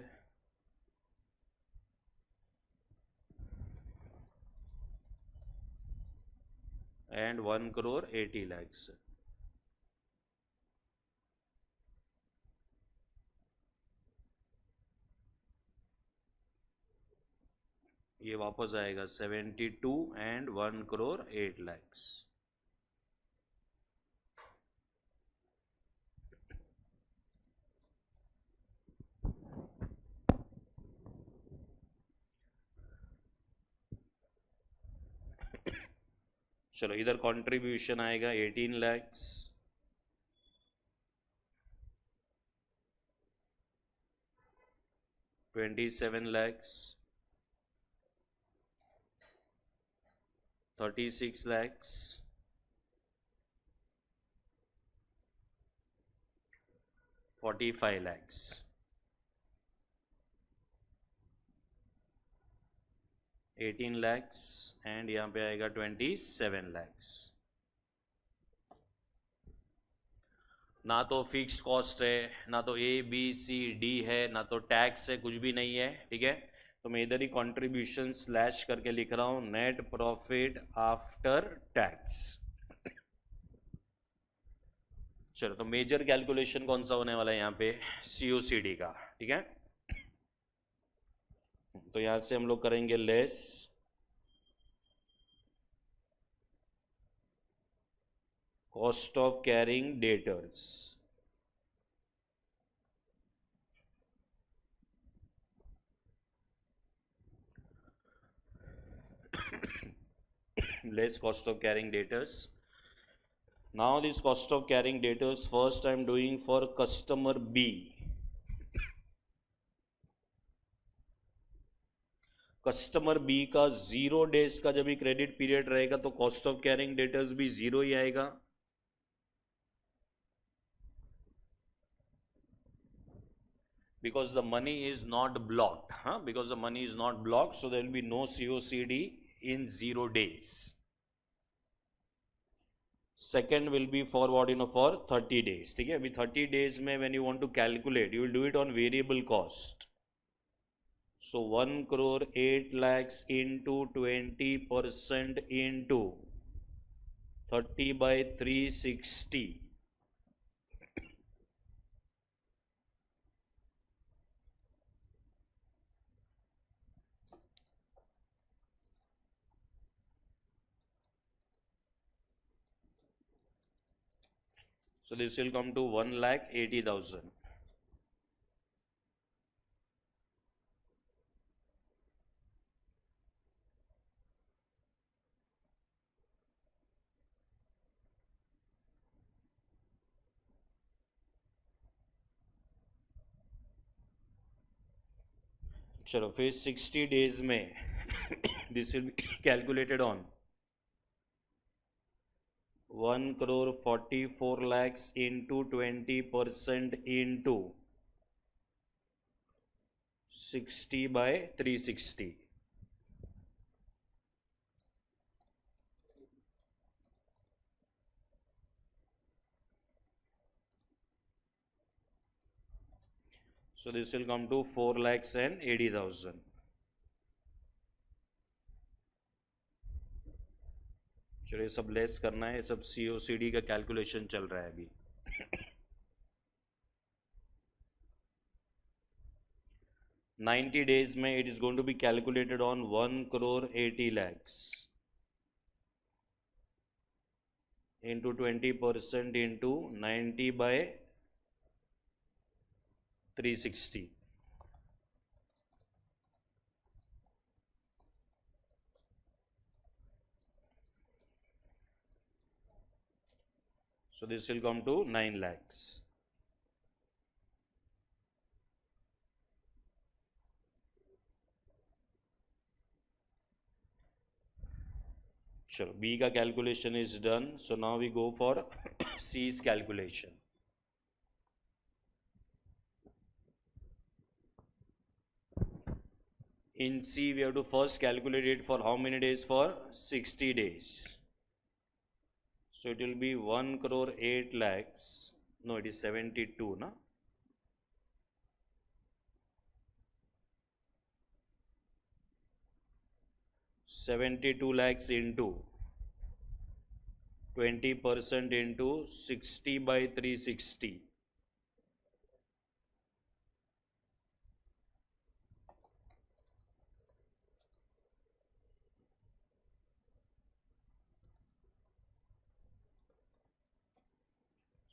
एंड 1 crore 80 lakhs है। ये वापस आएगा 72 एंड 1 crore 8 lakhs। चलो इधर कंट्रीब्यूशन आएगा 18 lakhs, $27 lakhs, 36 lakhs, 45 lakhs। $18 lakhs and यहाँ पे आएगा 27 lakhs। ना तो फिक्स्ड कॉस्ट है, ना तो ABCD है, ना तो टैक्स है, कुछ भी नहीं है, ठीक है? तो मैं इधर ही कंट्रीब्यूशन स्लैश करके लिख रहा हूँ नेट प्रॉफिट आफ्टर टैक्स। चलो तो मेजर कैलकुलेशन कौन सा होने वाला है यहाँ पे? COCD का, ठीक है? तो यहां से हम लोग करेंगे less cost of carrying debtors. less cost of carrying debtors. Now this cost of carrying debtors first I am doing for customer B. Customer B का 0 डेज का जब भी क्रेडिट पीरियड रहेगा तो कॉस्ट ऑफ कैरिंग डेटर्स भी 0 ही आएगा. Because the money is not blocked, because the money is not blocked, so there will be no COCD in 0 days. Second will be for what, for 30 days. ठीक है, अभी 30 days में when you want to calculate, you will do it on variable cost. So 1 crore 8 lakhs into 20% into 30 by 360. So this will come to 1,80,000. चलो फिर 60 days में this will be calculated on 1 crore 44 lakhs into 20% into 60 by 360. So this will come to 4 lakhs and 80,000. चलो ये सब less करना है, ये सब COCD का कैलकुलेशन चल रहा है अभी. 90 days में it is going to be calculated on 1 crore 80 lakhs into 20% into 90 by 360. So this will come to 9 lakhs. Sure, B का calculation is done. So now we go for C's calculation. In C, we have to first calculate it for how many days? For 60 days. So it will be 1 crore 8 lakhs. No, it is 72, na? $72 lakhs into 20% into 60 by 360.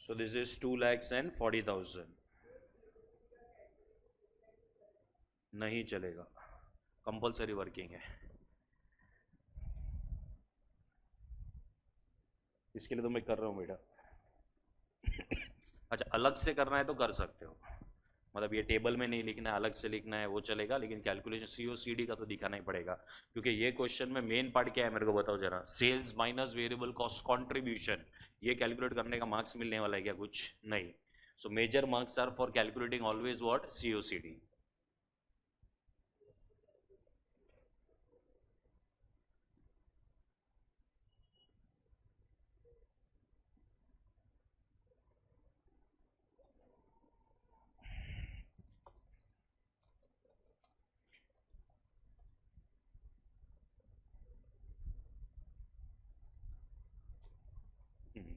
So this is 2 lakhs and 40,000. नहीं चलेगा, compulsory working है. इसके लिए तो मैं कर रहा हूँ बेटा. अच्छा, अलग से करना है तो कर सकते हो, मतलब ये टेबल में नहीं लिखना है, अलग से लिखना है वो चलेगा, लेकिन कैलकुलेशन COCD का तो दिखाना ही पड़ेगा, क्योंकि ये क्वेश्चन में मेन पार्ट क्या है मेरे को बताओ जरा. Sales minus variable cost contribution, ये कैलकुलेट करने का मार्क्स मिलने वाला है क्या? कुछ नहीं. So major marks are for calculating always what? COCD.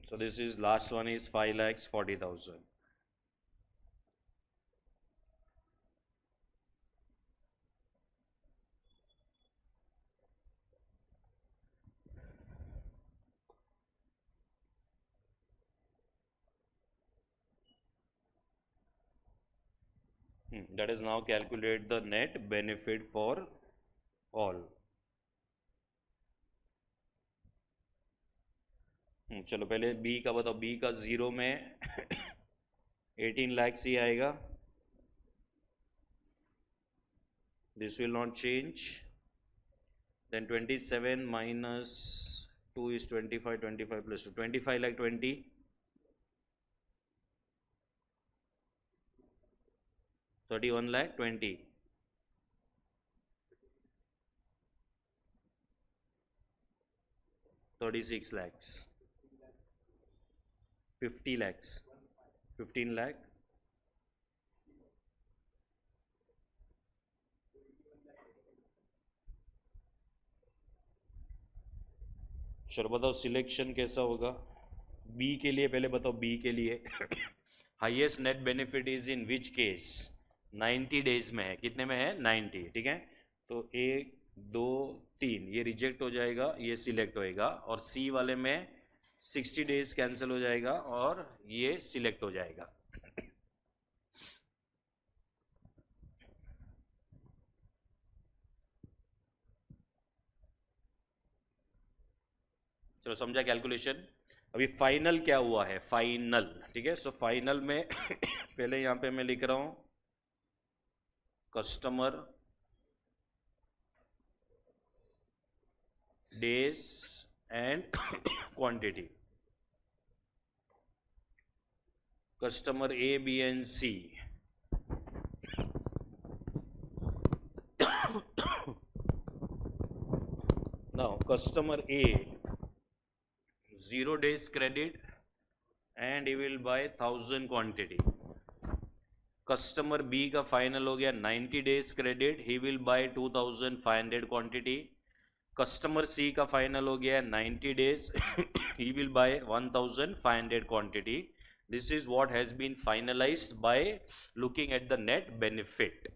So this is last one is 5 lakhs 40,000. That is now calculate the net benefit for all. चलो पहले B का बताओ. B का 0 में 18 lakhs ही आएगा. This will not change. then 27 minus 2 is 25, 25 plus 2, 25 like 20, 31 lakh 20, 36 lakhs, 50 lakhs, 15 lakh, चलो बताओ selection कैसा होगा बी के लिए, पहले बताओ बी के लिए highest net benefit is in which case, 90 days में है, कितने में है 90, ठीक है। तो 1 2 3 ये रिजेक्ट हो जाएगा, ये सिलेक्ट होएगा, और सी वाले में 60 डेज कैंसिल हो जाएगा और ये सिलेक्ट हो जाएगा। चलो समझा कैलकुलेशन। अभी फाइनल क्या हुआ है, फाइनल, ठीक है। सो फाइनल में पहले यहां पे मैं लिख रहा हूं customer days and quantity, customer A B and C, now customer A 0 days credit and he will buy 1000 quantity, customer B का फाइनल हो गया 90 days credit, he will buy 2500 quantity, customer सी का फाइनल हो गया 90 days he will buy 1500 quantity. This is what has been finalized by looking at the net benefit.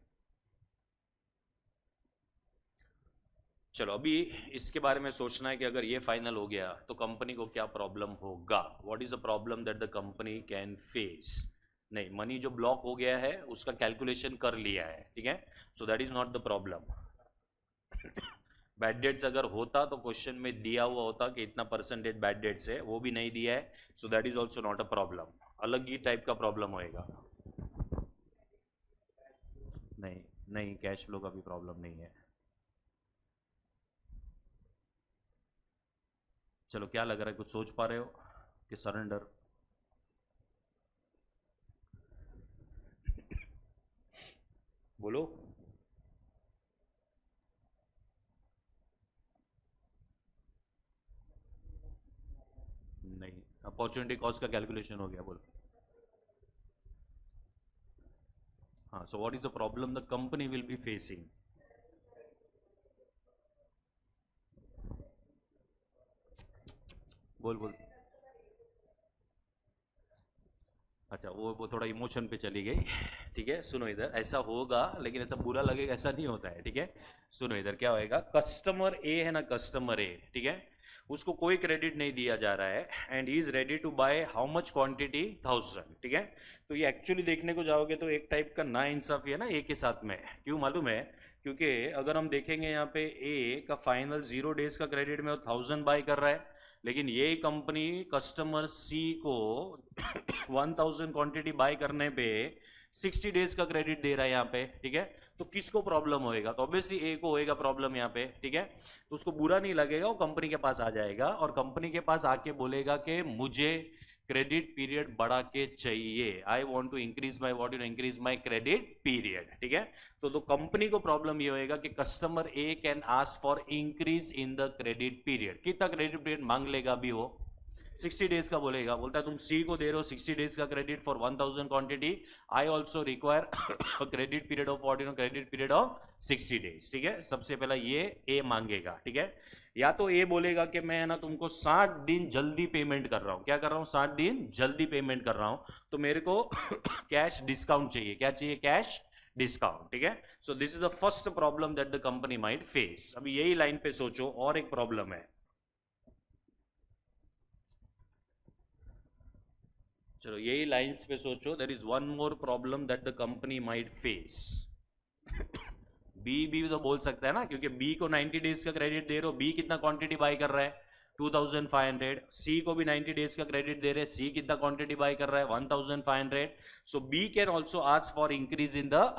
चलो अभी इसके बारे में सोचना है कि अगर ये फाइनल हो गया तो कंपनी को क्या प्रॉब्लम होगा, what is the problem that the company can face. नहीं, मनी जो ब्लॉक हो गया है उसका कैलकुलेशन कर लिया है, ठीक है, so that is not the problem. Bad debts अगर होता तो क्वेश्चन में दिया हुआ होता कि इतना परसेंटेज बैड डेट्स है, वो भी नहीं दिया है, so that is also not a problem, अलग ही टाइप का प्रॉब्लम होएगा। नहीं नहीं, कैश फ्लो का भी प्रॉब्लम नहीं है। चलो क्या लग रहा है, कुछ सोच पा रहे हो कि सरेंडर? बोलो। नहीं, अपॉर्चुनिटी कॉस्ट का कैलकुलेशन हो गया, बोलो। हाँ, सो what is the problem the company will be facing? बोल बोल। अच्छा, वो थोड़ा इमोशन पे चली गई, ठीक है। सुनो इधर, ऐसा होगा लेकिन ऐसा बुरा लगेगा ऐसा नहीं होता है, ठीक है। सुनो इधर क्या होएगा, कस्टमर ए है ना, कस्टमर ए, ठीक है, उसको कोई क्रेडिट नहीं दिया जा रहा है and he is ready to buy how much quantity, 1000, ठीक है। तो ये एक्चुअली देखने को जाओगे तो एक टाइप का ना इंसाफी है ना ए के साथ में, क्यों मालूम है? क्योंकि अगर हम देखेंगे यहाँ पे ए का फाइनल 0 days का क्रेडिट में 1000 बाय कर रहा है, लेकिन ये कंपनी कस्टमर सी को 1000 क्वांटिटी बाय करने पे 60 डेज का क्रेडिट दे रहा है यहाँ पे, ठीक है। तो किसको प्रॉब्लम होएगा? तो ऑब्वियसली ए को होएगा प्रॉब्लम यहाँ पे, ठीक है। तो उसको बुरा नहीं लगेगा, वो कंपनी के पास आ जाएगा और कंपनी के पास आके बोलेगा कि मुझे क्रेडिट पीरियड बढ़ा के चाहिए, I want to increase my, what you increase my credit period, ठीक है। तो कंपनी को प्रॉब्लम ये होएगा कि customer A can ask for increase in the credit period. कितना क्रेडिट पीरियड मांग लेगा अभी वो? 60 डेज का बोलेगा, बोलता है तुम सी को दे रहे हो 60 डेज का credit for 1000 quantity, I also require credit period of what, credit period of 60 days, ठीक है। सबसे पहला ये ए मांगेगा, ठीक है। या तो ए बोलेगा कि मैं ना तुमको 60 दिन जल्दी पेमेंट कर रहा हूं, क्या कर रहा हूं, 60 दिन जल्दी पेमेंट कर रहा हूं, तो मेरे को कैश डिस्काउंट चाहिए, क्या चाहिए, कैश डिस्काउंट, ठीक है। So this is the first problem that the company might face. अभी यही लाइन पे सोचो, और एक प्रॉब्लम है, चलो यही लाइंस पे सोचो, there is one more problem that the company might face. B भी तो बोल सकता है ना, क्योंकि बी को 90 डेज का क्रेडिट दे रहे हो, बी कितना क्वांटिटी बाय कर रहा है, 2500, सी को भी 90 डेज का क्रेडिट दे रहे हैं, सी कितना क्वांटिटी बाय कर रहा है 1500, so B can also ask for increase in the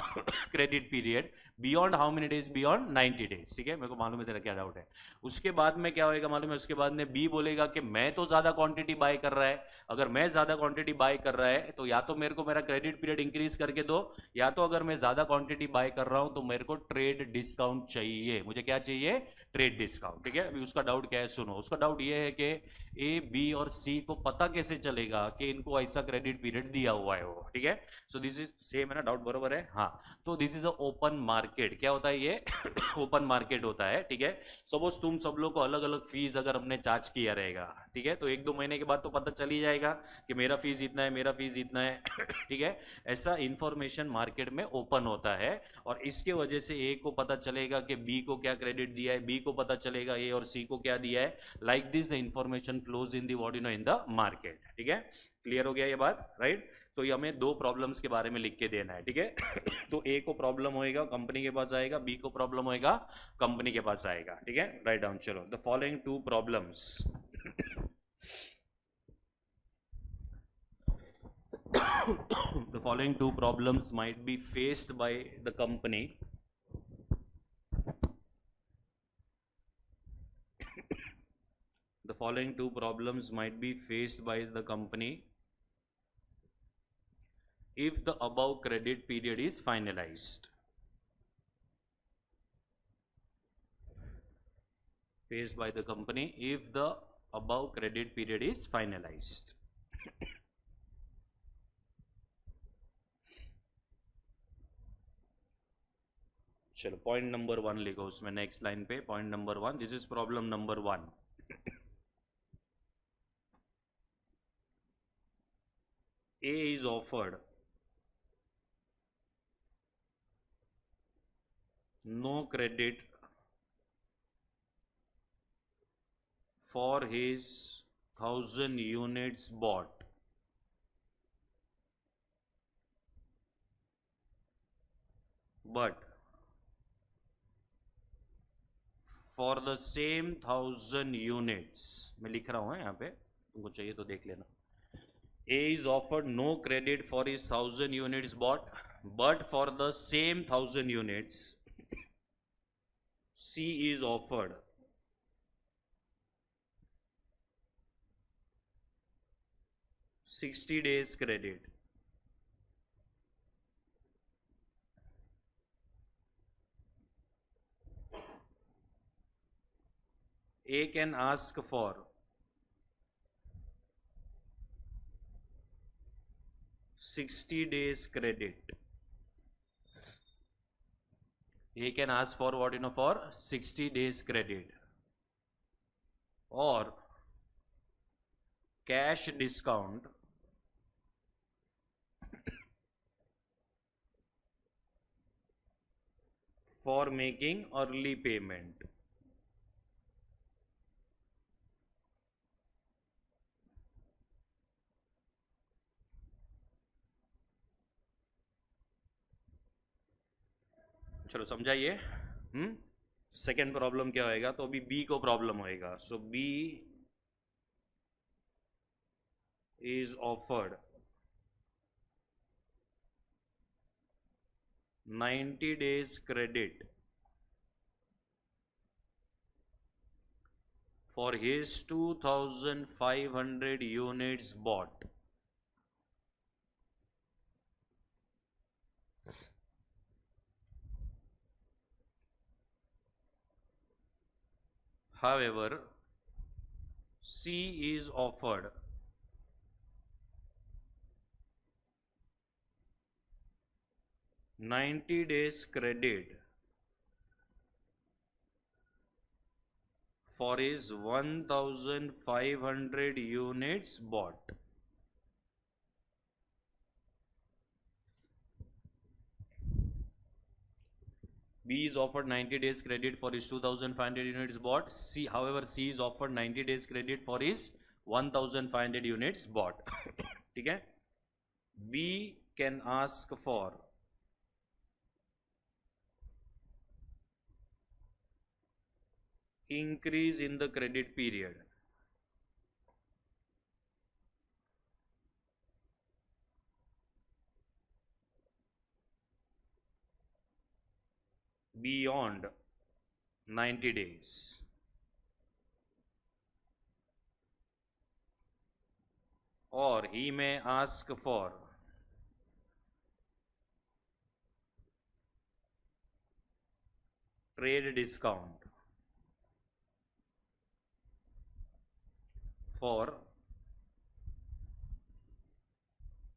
credit period beyond how many days, beyond 90 days, ठीक है, मेरे को मालूम है तेरा क्या डाउट है। उसके बाद में क्या होएगा मालूम है, उसके बाद में बी बोलेगा कि मैं तो ज्यादा क्वांटिटी बाय कर रहा है, अगर मैं ज्यादा क्वांटिटी बाय कर रहा है तो या तो मेरे को मेरा क्रेडिट पीरियड इंक्रीज करके दो, या तो अगर मैं ज्यादा क्वांटिटी बाय कर रहा हूं तो मेरे को ट्रेड डिस्काउंट चाहिए, मुझे क्या चाहिए, ट्रेड डिस्काउंट, ठीक है। अभी उसका डाउट क्या है सुनो, उसका डाउट ये है कि ए बी और सी को पता कैसे चलेगा कि इनको ऐसा क्रेडिट पीरियड दिया हुआ है वो, ठीक है। सो दिस इज सेम है ना, डाउट बरोबर है, हाँ। तो this is a open market, क्या होता है ये ओपन मार्केट होता है, ठीक है। सपोज तुम सब लोग को अलग अलग फीस अगर हमने चार्ज किया रहेगा, ठीक है, तो 1-2 महीने के बाद तो पता चल ही जाएगा कि मेरा फीस इतना है, मेरा फीस इतना है ठीक है। ऐसा इंफॉर्मेशन मार्केट में ओपन होता है, और इसके वजह से ए को पता चलेगा कि बी को क्या क्रेडिट दिया है, बी को पता चलेगा ए और सी को क्या दिया है, like this information flows in the what you no in the market, ठीक है। क्लियर हो गया ये बात, राइट। तो ये हमें दो प्रॉब्लम्स के बारे में लिख के देना है, ठीक है तो ए को प्रॉब्लम होएगा कंपनी के पास आएगा, बी को प्रॉब्लम होएगा कंपनी के पास आएगा, ठीक है। राइट डाउन, चलो, the following two problems the following two problems might be faced by the company the following two problems might be faced by the company if the above credit period is finalized. Faced by the company if the above credit period is finalized. चलो point number 1 लिखो उसमें, next line पे point number 1, this is problem number 1। A is offered no credit for his 1000 units bought, but for the same 1000 units, मैं लिख रहा हूं यहाँ पे, तुमको चाहिए तो देख लेना। A is offered no credit for his 1000 units bought, but for the same 1000 units, C is offered $60 days credit. A can ask for 60 days credit. A can ask for what, you know, for 60 days credit or cash discount for making early payment. चलो समझाइए। Second problem क्या होएगा, तो अभी B को problem होएगा। So B is offered 90 days credit for his 2500 units bought, however C is offered 90 days credit for his 1500 units bought. B is offered 90 days credit for his 2500 units bought. C, however, C is offered 90 days credit for his 1500 units bought. ठीक है? B can ask for increase in the credit period. beyond 90 days, or he may ask for trade discount for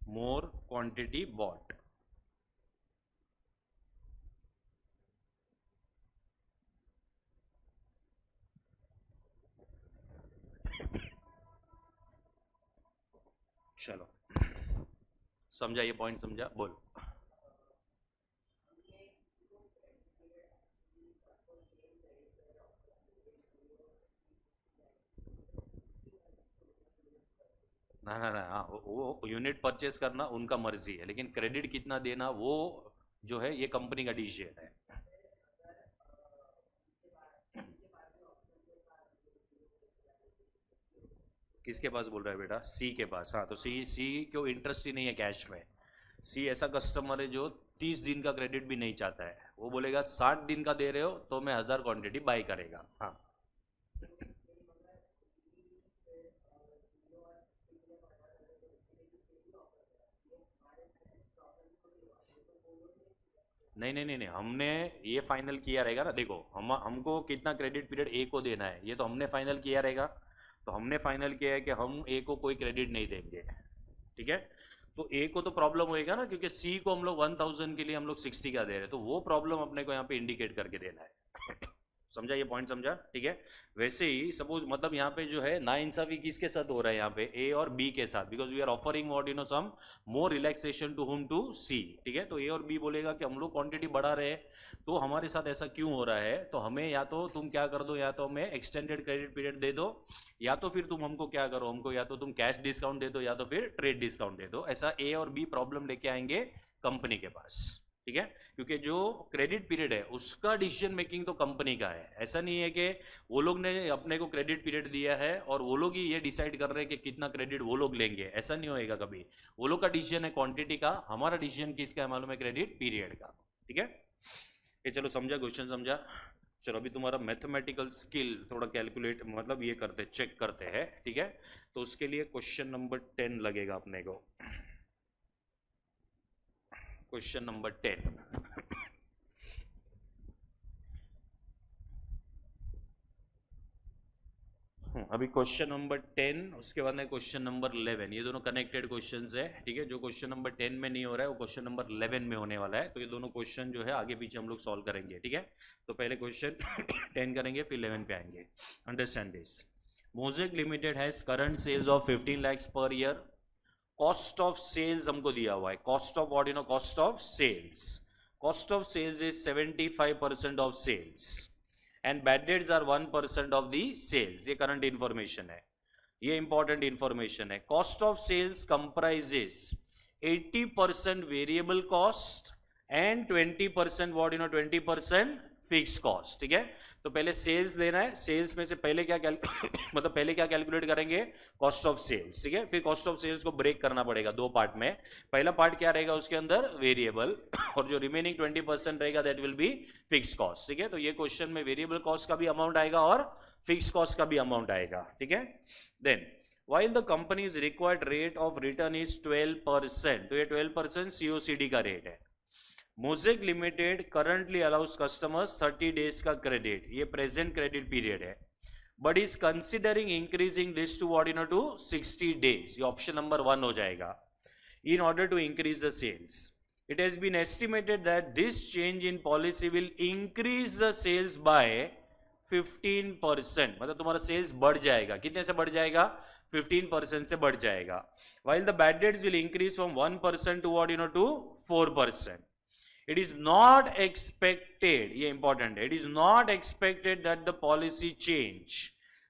more quantity bought. चलो समझा, ये point समझा, बोल। ना ना ना, हाँ, वो यूनिट परचेस करना उनका मर्जी है, लेकिन क्रेडिट कितना देना वो जो है ये कंपनी का डिसीजन है। किसके पास बोल रहा है बेटा? सी के पास। हाँ, तो सी को इंटरेस्ट ही नहीं है कैश में। सी ऐसा कस्टमर है जो 30 दिन का क्रेडिट भी नहीं चाहता है, वो बोलेगा 60 दिन का दे रहे हो तो मैं 1000 क्वांटिटी बाई करेगा। हाँ, नहीं नहीं नहीं नहीं, हमने ये फाइनल किया रहेगा ना। देखो हमको कितना क्रेडिट पीरियड ए को देना है, ये तो हमने फाइनल किया रहेगा। तो हमने फाइनल किया है कि हम ए को कोई क्रेडिट नहीं देंगे, ठीक है। तो ए को तो प्रॉब्लम होएगा ना, क्योंकि सी को हम लोग 1000 के लिए हम लोग 60 का दे रहे हैं, तो वो प्रॉब्लम अपने को यहाँ पे इंडिकेट करके देना है। समझा, ये पॉइंट समझा, ठीक है। वैसे ही सपोज मतलब यहाँ पे जो है नाइंसाफी किसके साथ हो रहा है, यहाँ पे ए और बी के साथ, because we are offering what you know some more relaxation to whom, to C, ठीक है। तो ए और बी बोलेगा कि हम लोग क्वांटिटी बढ़ा रहे हैं, तो हमारे साथ ऐसा क्यों हो रहा है, तो हमें या तो तुम क्या कर दो, या तो हमें एक्सटेंडेड क्रेडिट पीरियड दे दो, या तो फिर तुम हमको क्या करो, हमको या तो तुम कैश डिस्काउंट दे दो या तो फिर ट्रेड डिस्काउंट दे दो। ऐसा ए और बी प्रॉब्लम लेके आएंगे कंपनी के पास, ठीक है। क्योंकि जो क्रेडिट पीरियड है उसका डिसीजन मेकिंग तो कंपनी का है। ऐसा नहीं है कि वो लोग ने अपने को क्रेडिट पीरियड दिया है और वो लोग ही ये डिसाइड कर रहे हैं कि कितना क्रेडिट वो लोग लेंगे, ऐसा नहीं होएगा कभी। वो लोग का डिसीजन है क्वांटिटी का, हमारा डिसीजन किसका है मालूम है? क्रेडिट पीरियड का, ठीक है। ये चलो समझा, क्वेश्चन समझा। चलो अभी तुम्हारा मैथमेटिकल स्किल थोड़ा कैलकुलेट मतलब ये करते चेक करते हैं, ठीक है। तो उसके लिए क्वेश्चन नंबर 10 लगेगा अपने को। क्वेश्चन नंबर 10, अभी क्वेश्चन नंबर 10, उसके बाद में क्वेश्चन नंबर 11, ये दोनों कनेक्टेड क्वेश्चंस है, ठीक है। जो क्वेश्चन नंबर 10 में नहीं हो रहा है वो क्वेश्चन नंबर 11 में होने वाला है, तो ये दोनों क्वेश्चन जो है आगे पीछे हम लोग सॉल्व करेंगे, ठीक है। तो पहले क्वेश्चन 10 करेंगे फिर 11 पे आएंगे। Understand this, Mosaic limited has current sales of 15 lakhs per year. Cost of sales हमको दिया हुआ है, cost of what you know, cost of sales. Cost of sales is 75% of sales and bad debts are 1% of the sales. ये current information है, ये important information है। Cost of sales comprises 80% variable cost and 20% what you know 20% fix cost, ठीक है। तो पहले sales लेना है, सेल्स में से पहले क्या मतलब पहले क्या कैलकुलेट करेंगे? कॉस्ट ऑफ सेल्स, ठीक है। फिर कॉस्ट ऑफ सेल्स को ब्रेक करना पड़ेगा दो पार्ट में। पहला पार्ट क्या रहेगा उसके अंदर? वेरिएबल, और जो रिमेनिंग 20% रहेगा that will B fix cost, ठीक है। तो ये क्वेश्चन में वेरिएबल कॉस्ट का भी अमाउंट आएगा और फिक्स कॉस्ट का भी अमाउंट आएगा, ठीक है। Then while the company's required rate of return is 12%, तो ये 12% COCD का रेट है। Mosaic limited currently allows customers 30 days का क्रेडिट, ये प्रेजेंट क्रेडिट पीरियड है, but is considering increasing this to what you know to 60 days. ये option number 1 हो जाएगा। In order to increase the sales, it has been estimated that this change in policy will increase the sales by 15%, मतलब तुम्हारा sales बढ़ जाएगा, कितने से बढ़ जाएगा? 15% से बढ़ जाएगा। while the bad debts will increase from 1% to what you know to 4%. It is not expected, ये important है, it is not expected that the policy change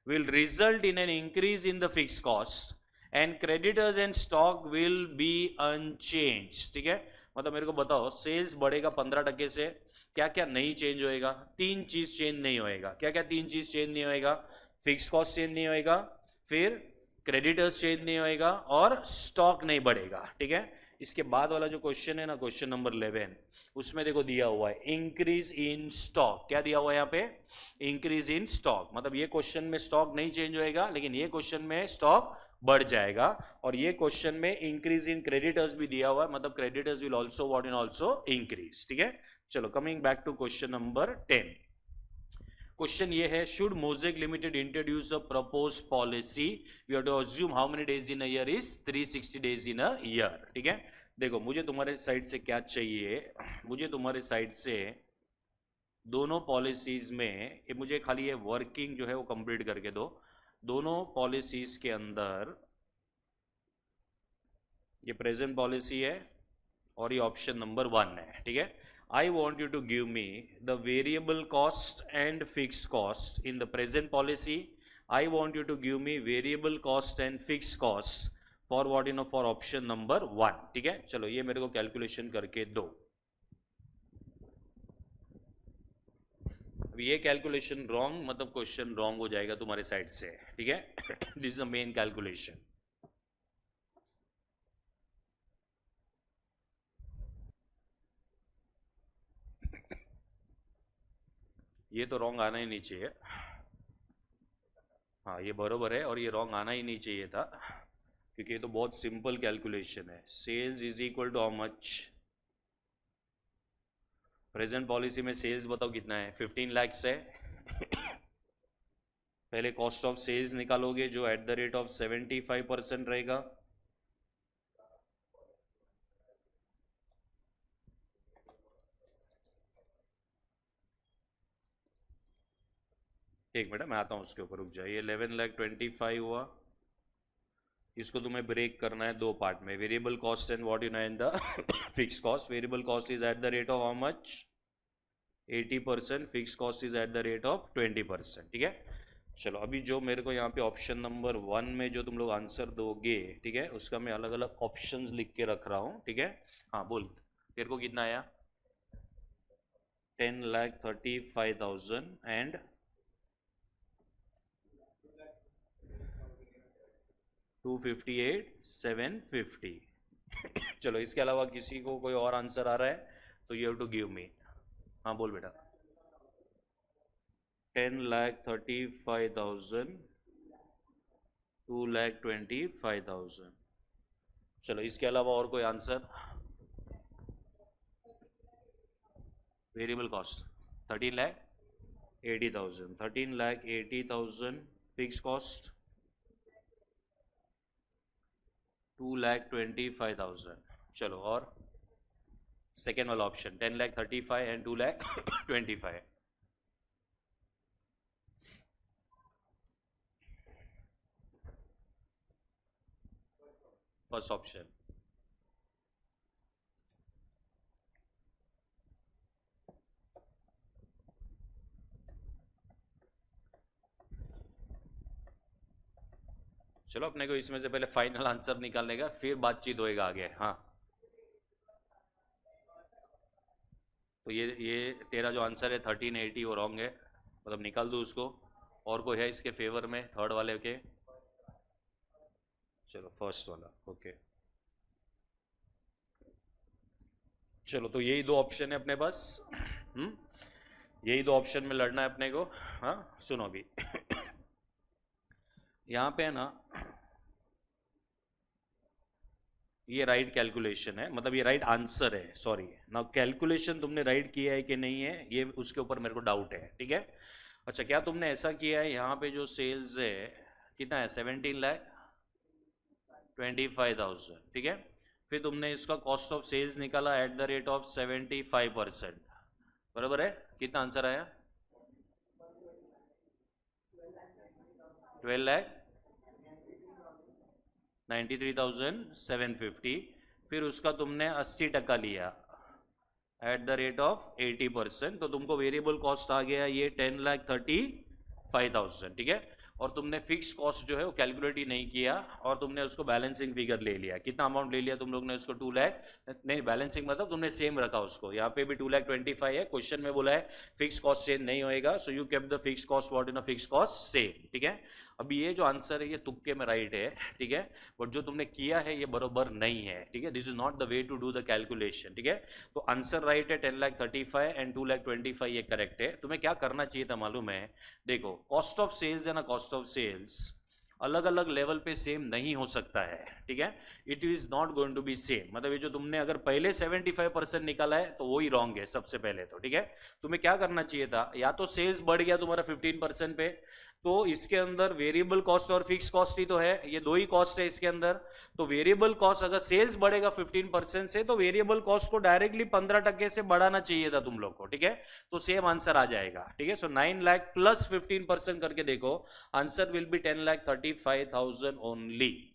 will result in an increase in the fixed cost and creditors and stock will be unchanged, ठीक है। मतलब मेरे को बताओ, sales बढ़ेगा 15% से, क्या क्या नहीं चेंज होएगा? 3 चीज चेंज नहीं होएगा। क्या क्या 3 चीज चेंज नहीं होएगा? फिक्स कॉस्ट चेंज नहीं होएगा, फिर क्रेडिटर्स चेंज नहीं होएगा और स्टॉक नहीं बढ़ेगा, ठीक है। इसके बाद वाला जो क्वेश्चन है ना, क्वेश्चन नंबर 11, उसमें देखो दिया हुआ है इंक्रीज इन स्टॉक, क्या दिया हुआ है यहाँ पे, इंक्रीज इन स्टॉक, मतलब ये क्वेश्चन में स्टॉक नहीं चेंज होएगा लेकिन ये क्वेश्चन में स्टॉक बढ़ जाएगा, और ये क्वेश्चन में इंक्रीज इन क्रेडिटर्स भी दिया हुआ है, मतलब creditors will also what in also increase, ठीक है। चलो coming back to question number 10। Question ये है, should Mosaic limited introduce a propose policy, we have to assume how many days in a year is 360 days in a year, ठीक है। देखो मुझे तुम्हारे साइड से क्या चाहिए, मुझे तुम्हारे साइड से दोनों पॉलिसीज में मुझे खाली ये वर्किंग जो है वो कंप्लीट करके दो। दोनों पॉलिसीज के अंदर ये प्रेजेंट पॉलिसी है और ये ऑप्शन नंबर 1 है, ठीक है। I want you to give me the variable cost and fixed cost in the present policy. I want you to give me variable cost and fixed cost for what you know for option number 1, ठीक है। चलो ये मेरे को calculation करके दो। अब ये कैलकुलेशन रॉन्ग, मतलब क्वेश्चन रॉन्ग हो जाएगा तुम्हारे साइड से, ठीक है। This is the main calculation. ये तो रॉन्ग आना ही नहीं चाहिए, हाँ ये बरोबर है, और ये रॉन्ग आना ही नहीं चाहिए था क्योंकि ये तो बहुत सिंपल कैलकुलेशन है। Sales is equal to how much, present policy में सेल्स बताओ कितना है, 15 lakhs है। पहले कॉस्ट ऑफ सेल्स निकालोगे जो एट द रेट ऑफ 75% रहेगा, एक मिनट मैं आता हूँ उसके ऊपर, रुक जाइए। 11,25,000 हुआ, इसको तुम्हें ब्रेक करना है दो पार्ट में, variable cost and what you no in the fix cost. Variable cost is at the rate of how much, 80%, fix cost is at the rate of 20%, ठीक है। चलो अभी जो मेरे को यहाँ पे ऑप्शन नंबर 1 में जो तुम लोग आंसर दोगे, ठीक है, उसका मैं अलग अलग ऑप्शंस लिख के रख रहा हूँ, ठीक है। हाँ बोल, तेरे को कितना आया, 10,35,000 एंड 258,750। चलो इसके अलावा किसी को कोई और आंसर आ रहा है तो you have to give me. हाँ बोल बेटा। 10,35,000, 2,25,000। चलो इसके अलावा और कोई answer, variable cost 13,80,000, 13,80,000, fix cost 2,25,000। चलो और सेकेंड वाला ऑप्शन 10,35,000 एंड 2,25,000। फर्स्ट ऑप्शन, चलो अपने को इसमें से पहले फाइनल आंसर निकालने का, फिर बातचीत होएगा आगे। हाँ तो ये तेरा जो आंसर है 1380 वो रॉन्ग है, मतलब निकाल दूँ उसको। और कोई है इसके फेवर में थर्ड वाले के, चलो फर्स्ट वाला ओके। चलो तो यही दो ऑप्शन है अपने पास, यही दो ऑप्शन में लड़ना है अपने को। हाँ सुनो अभी यहाँ पे है ना, ये राइट कैलकुलेशन है, मतलब ये राइट आंसर है, सॉरी ना, कैलकुलेशन तुमने राइट किया है कि नहीं है ये उसके ऊपर मेरे को डाउट है, ठीक है। अच्छा क्या तुमने ऐसा किया है, यहाँ पे जो सेल्स है कितना है, 17,25,000, ठीक है। फिर तुमने इसका कॉस्ट ऑफ सेल्स निकाला एट द रेट ऑफ 75%, बराबर है। कितना आंसर आया, 12,93,750। फिर उसका तुमने 80% लिया एट द रेट ऑफ 80%, तो तुमको वेरिएबल कॉस्ट आ गया ये 10,35,000, ठीक है। और तुमने फिक्स कॉस्ट जो है वो कैलकुलेट ही नहीं किया और तुमने उसको बैलेंसिंग फिगर ले लिया। कितना अमाउंट ले लिया तुम लोग ने उसको, 2 लाख नहीं, बैलेंसिंग मतलब तुमने सेम रखा उसको, यहाँ पे भी 2,25,000 है, क्वेश्चन में बोला है फिक्स कॉस्ट चेंज नहीं होएगा, so you kept the fix cost what in a fix cost same, ठीक है। अभी ये जो आंसर है ये तुक्के में राइट है, ठीक है, बट जो तुमने किया है ये बरोबर नहीं है, ठीक है, this is not the way to do the calculation, ठीक है। तो आंसर राइट है 10,35,000 एंड 2,25,000 ये करेक्ट है। तुम्हें क्या करना चाहिए था मालूम है, देखो कॉस्ट ऑफ सेल्स है ना, कॉस्ट ऑफ सेल्स अलग अलग लेवल पे सेम नहीं हो सकता है, ठीक है, it is not going to be same. मतलब ये जो तुमने अगर पहले 75% निकाला है तो वो ही रॉन्ग है सबसे पहले तो, ठीक है। तुम्हें क्या करना चाहिए था, या तो सेल्स बढ़ गया तुम्हारा 15% पे, तो इसके अंदर वेरिएबल कॉस्ट और फिक्स कॉस्ट ही तो है, ये दो ही कॉस्ट है इसके अंदर। तो वेरिएबल कॉस्ट अगर सेल्स बढ़ेगा 15% से तो वेरिएबल कॉस्ट को डायरेक्टली 15% से बढ़ाना चाहिए था तुम लोग को, ठीक है, तो सेम आंसर आ जाएगा, ठीक है। सो 9 लाख प्लस 15% करके देखो, आंसर विल बी 10,35,000 ओनली।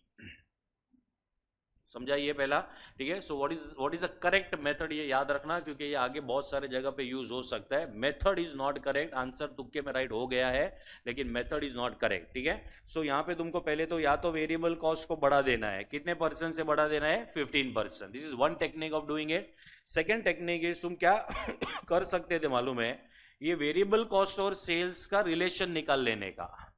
समझा ये पहला, ठीक है। So what is the correct method, ये याद रखना क्योंकि ये आगे बहुत सारे जगह पे यूज हो सकता है। Method is not correct, answer तुक्के में राइट हो गया है लेकिन मेथड इज नॉट करेक्ट, ठीक है। सो यहाँ पे तुमको पहले तो या तो वेरिएबल कॉस्ट को बढ़ा देना है, कितने परसेंट से बढ़ा देना है, 15%। This is one technique of doing it. Second technique is तुम क्या कर सकते थे मालूम है, ये वेरिएबल कॉस्ट और सेल्स का रिलेशन निकाल लेने का।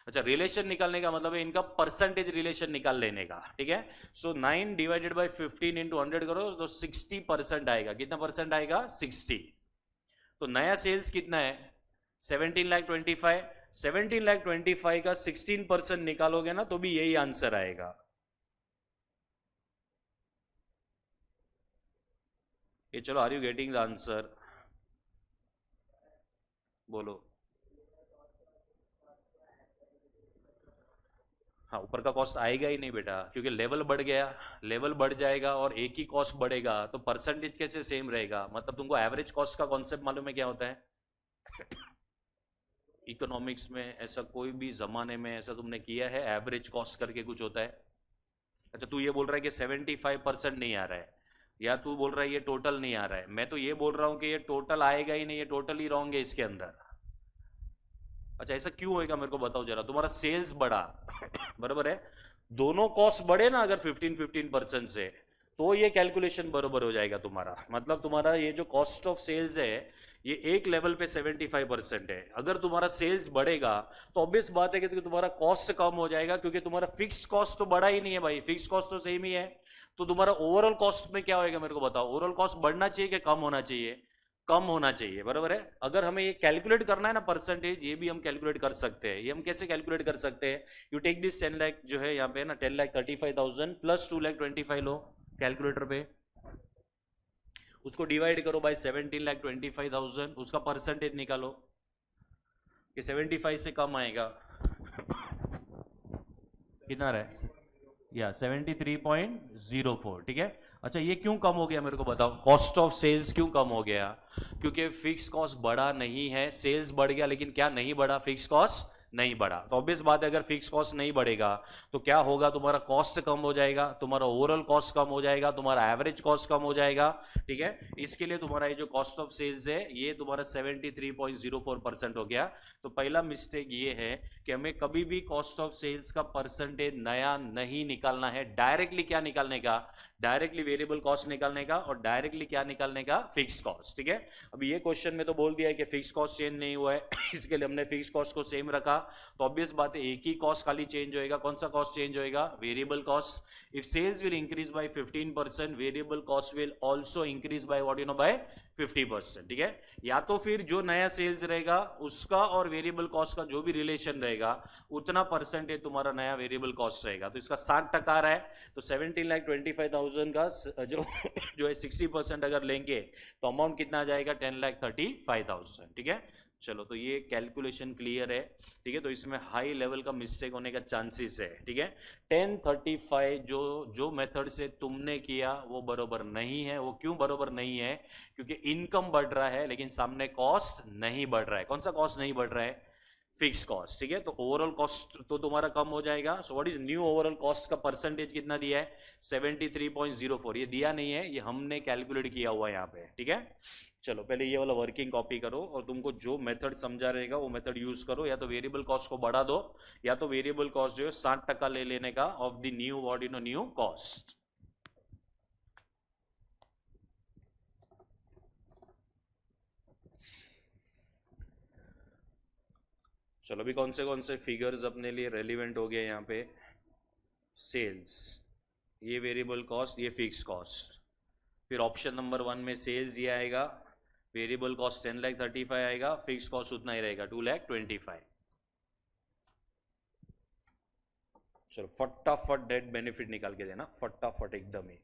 अच्छा, रिलेशन निकालने का मतलब है इनका परसेंटेज रिलेशन निकाल लेने का, ठीक है। सो 9 डिवाइडेड बाय 15 इंटू 100 करो तो 60% आएगा। कितना परसेंट आएगा, 60। तो नया सेल्स कितना है, 17,25,000। 17,25,000 का 16% निकालोगे ना तो भी यही आंसर आएगा। ये चलो, are you getting the answer, बोलो। हाँ, ऊपर का कॉस्ट आएगा ही नहीं बेटा, क्योंकि लेवल बढ़ गया, लेवल बढ़ जाएगा और एक ही कॉस्ट बढ़ेगा तो परसेंटेज कैसे सेम रहेगा। मतलब तुमको एवरेज कॉस्ट का कॉन्सेप्ट मालूम है क्या होता है इकोनॉमिक्स में? ऐसा कोई भी जमाने में ऐसा तुमने किया है, एवरेज कॉस्ट करके कुछ होता है? अच्छा, तू ये बोल रहा है कि 75% नहीं आ रहा है, या तू बोल रहा है ये टोटल नहीं आ रहा है। मैं तो ये बोल रहा हूँ कि ये टोटल आएगा ही नहीं, ये टोटल ही रॉन्ग है इसके अंदर। अच्छा, ऐसा क्यों होएगा मेरे को बताओ जरा। तुम्हारा सेल्स बढ़ा बराबर है, दोनों कॉस्ट बढ़े ना अगर 15% से, तो ये कैलकुलेशन बरोबर हो जाएगा तुम्हारा। मतलब तुम्हारा ये जो कॉस्ट ऑफ सेल्स है ये एक लेवल पे 75% है। अगर तुम्हारा सेल्स बढ़ेगा तो ऑब्वियस बात है कि तुम्हारा कॉस्ट कम हो जाएगा, क्योंकि तुम्हारा फिक्स्ड कॉस्ट तो बढ़ा ही नहीं है भाई, फिक्स्ड कॉस्ट तो सेम ही है। तो तुम्हारा ओवरऑल कॉस्ट में क्या होएगा मेरे को बताओ, ओवरऑल कॉस्ट बढ़ना चाहिए कि कम होना चाहिए? कम होना चाहिए, बराबर है। अगर हमें ये कैलकुलेट करना है ना परसेंटेज, ये भी हम कैलकुलेट कर सकते हैं। ये हम कैसे कैलकुलेट कर सकते हैं, यू टेक दिस 10 लाख जो है यहाँ पे ना, 10,35,000 प्लस 2,25,000 लो कैलकुलेटर पे, उसको डिवाइड करो बाय 17,25,000, उसका परसेंटेज निकालो कि 75 से कम आएगा, कितना रहा है, या 73.04, ठीक है। अच्छा, ये क्यों कम हो गया मेरे को बताओ, कॉस्ट ऑफ सेल्स क्यों कम हो गया? क्योंकि फिक्स कॉस्ट बढ़ा नहीं है, सेल्स बढ़ गया लेकिन क्या नहीं बढ़ा, फिक्स कॉस्ट नहीं बढ़ा। तो ऑब्वियस बात है अगर फिक्स कॉस्ट नहीं बढ़ेगा तो क्या होगा, तुम्हारा कॉस्ट कम हो जाएगा, तुम्हारा ओवरऑल कॉस्ट कम हो जाएगा, तुम्हारा एवरेज कॉस्ट कम हो जाएगा, ठीक है। इसके लिए तुम्हारा ये जो कॉस्ट ऑफ सेल्स है ये तुम्हारा 73.04% हो गया। तो पहला मिस्टेक ये है कि हमें कभी भी कॉस्ट ऑफ सेल्स का परसेंटेज नया नहीं निकालना है। डायरेक्टली क्या निकालने का, डायरेक्टली वेरिएबल कॉस्ट निकालने का, और डायरेक्टली क्या निकालने का, फिक्स्ड कॉस्ट, ठीक है। अभी ये क्वेश्चन में तो बोल दिया है कि फिक्स कॉस्ट चेंज नहीं हुआ है इसके लिए हमने फिक्स कॉस्ट को सेम रखा। तो ऑब्वियस बात है एक ही कॉस्ट खाली चेंज होएगा। कौन सा कॉस्ट चेंज होएगा, variable cost. If sales will increase by 15%, variable cost will also increase by what you know, by 50%, ठीक है। या तो फिर जो नया सेल्स रहेगा उसका और वेरिएबल कॉस्ट का जो भी रिलेशन रहेगा उतना परसेंटेज तुम्हारा नया वेरिएबल कॉस्ट रहेगा। तो इसका 60% आ रहा है, तो 17,25,000 का जो जो है 60% अगर लेंगे तो अमाउंट कितना आ जाएगा, 10,35,000, ठीक है। चलो, तो ये कैलकुलेशन क्लियर है, ठीक है। तो इसमें हाई लेवल का मिस्टेक होने का चांसेस है, ठीक है। 1035 जो मेथड से तुमने किया वो बरोबर नहीं है। वो क्यों बरोबर नहीं है, क्योंकि इनकम बढ़ रहा है लेकिन सामने कॉस्ट नहीं बढ़ रहा है। कौन सा कॉस्ट नहीं बढ़ रहा है, फिक्स कॉस्ट, ठीक है। तो ओवरऑल कॉस्ट तो तुम्हारा कम हो जाएगा। सो what is new overall cost का परसेंटेज कितना दिया है, 73.04। ये दिया नहीं है, ये हमने कैलकुलेट किया हुआ है यहाँ पे, ठीक है। चलो, पहले ये वाला वर्किंग कॉपी करो और तुमको जो मेथड समझा रहेगा वो मेथड यूज करो। या तो वेरिएबल कॉस्ट को बढ़ा दो, या तो वेरिएबल कॉस्ट जो है 60% ले लेने का of the knew what you no, new cost. चलो अभी कौन से फिगर्स अपने लिए रेलिवेंट हो गए यहाँ पे? सेल्स, ये वेरिएबल कॉस्ट, ये फिक्स कॉस्ट। फिर ऑप्शन नंबर 1 में सेल्स ये आएगा, वेरिएबल कॉस्ट 10,35,000 आएगा, फिक्स कॉस्ट उतना ही रहेगा 2,25,000। चलो फटाफट डेट बेनिफिट निकाल के देना, फटाफट एकदम ही।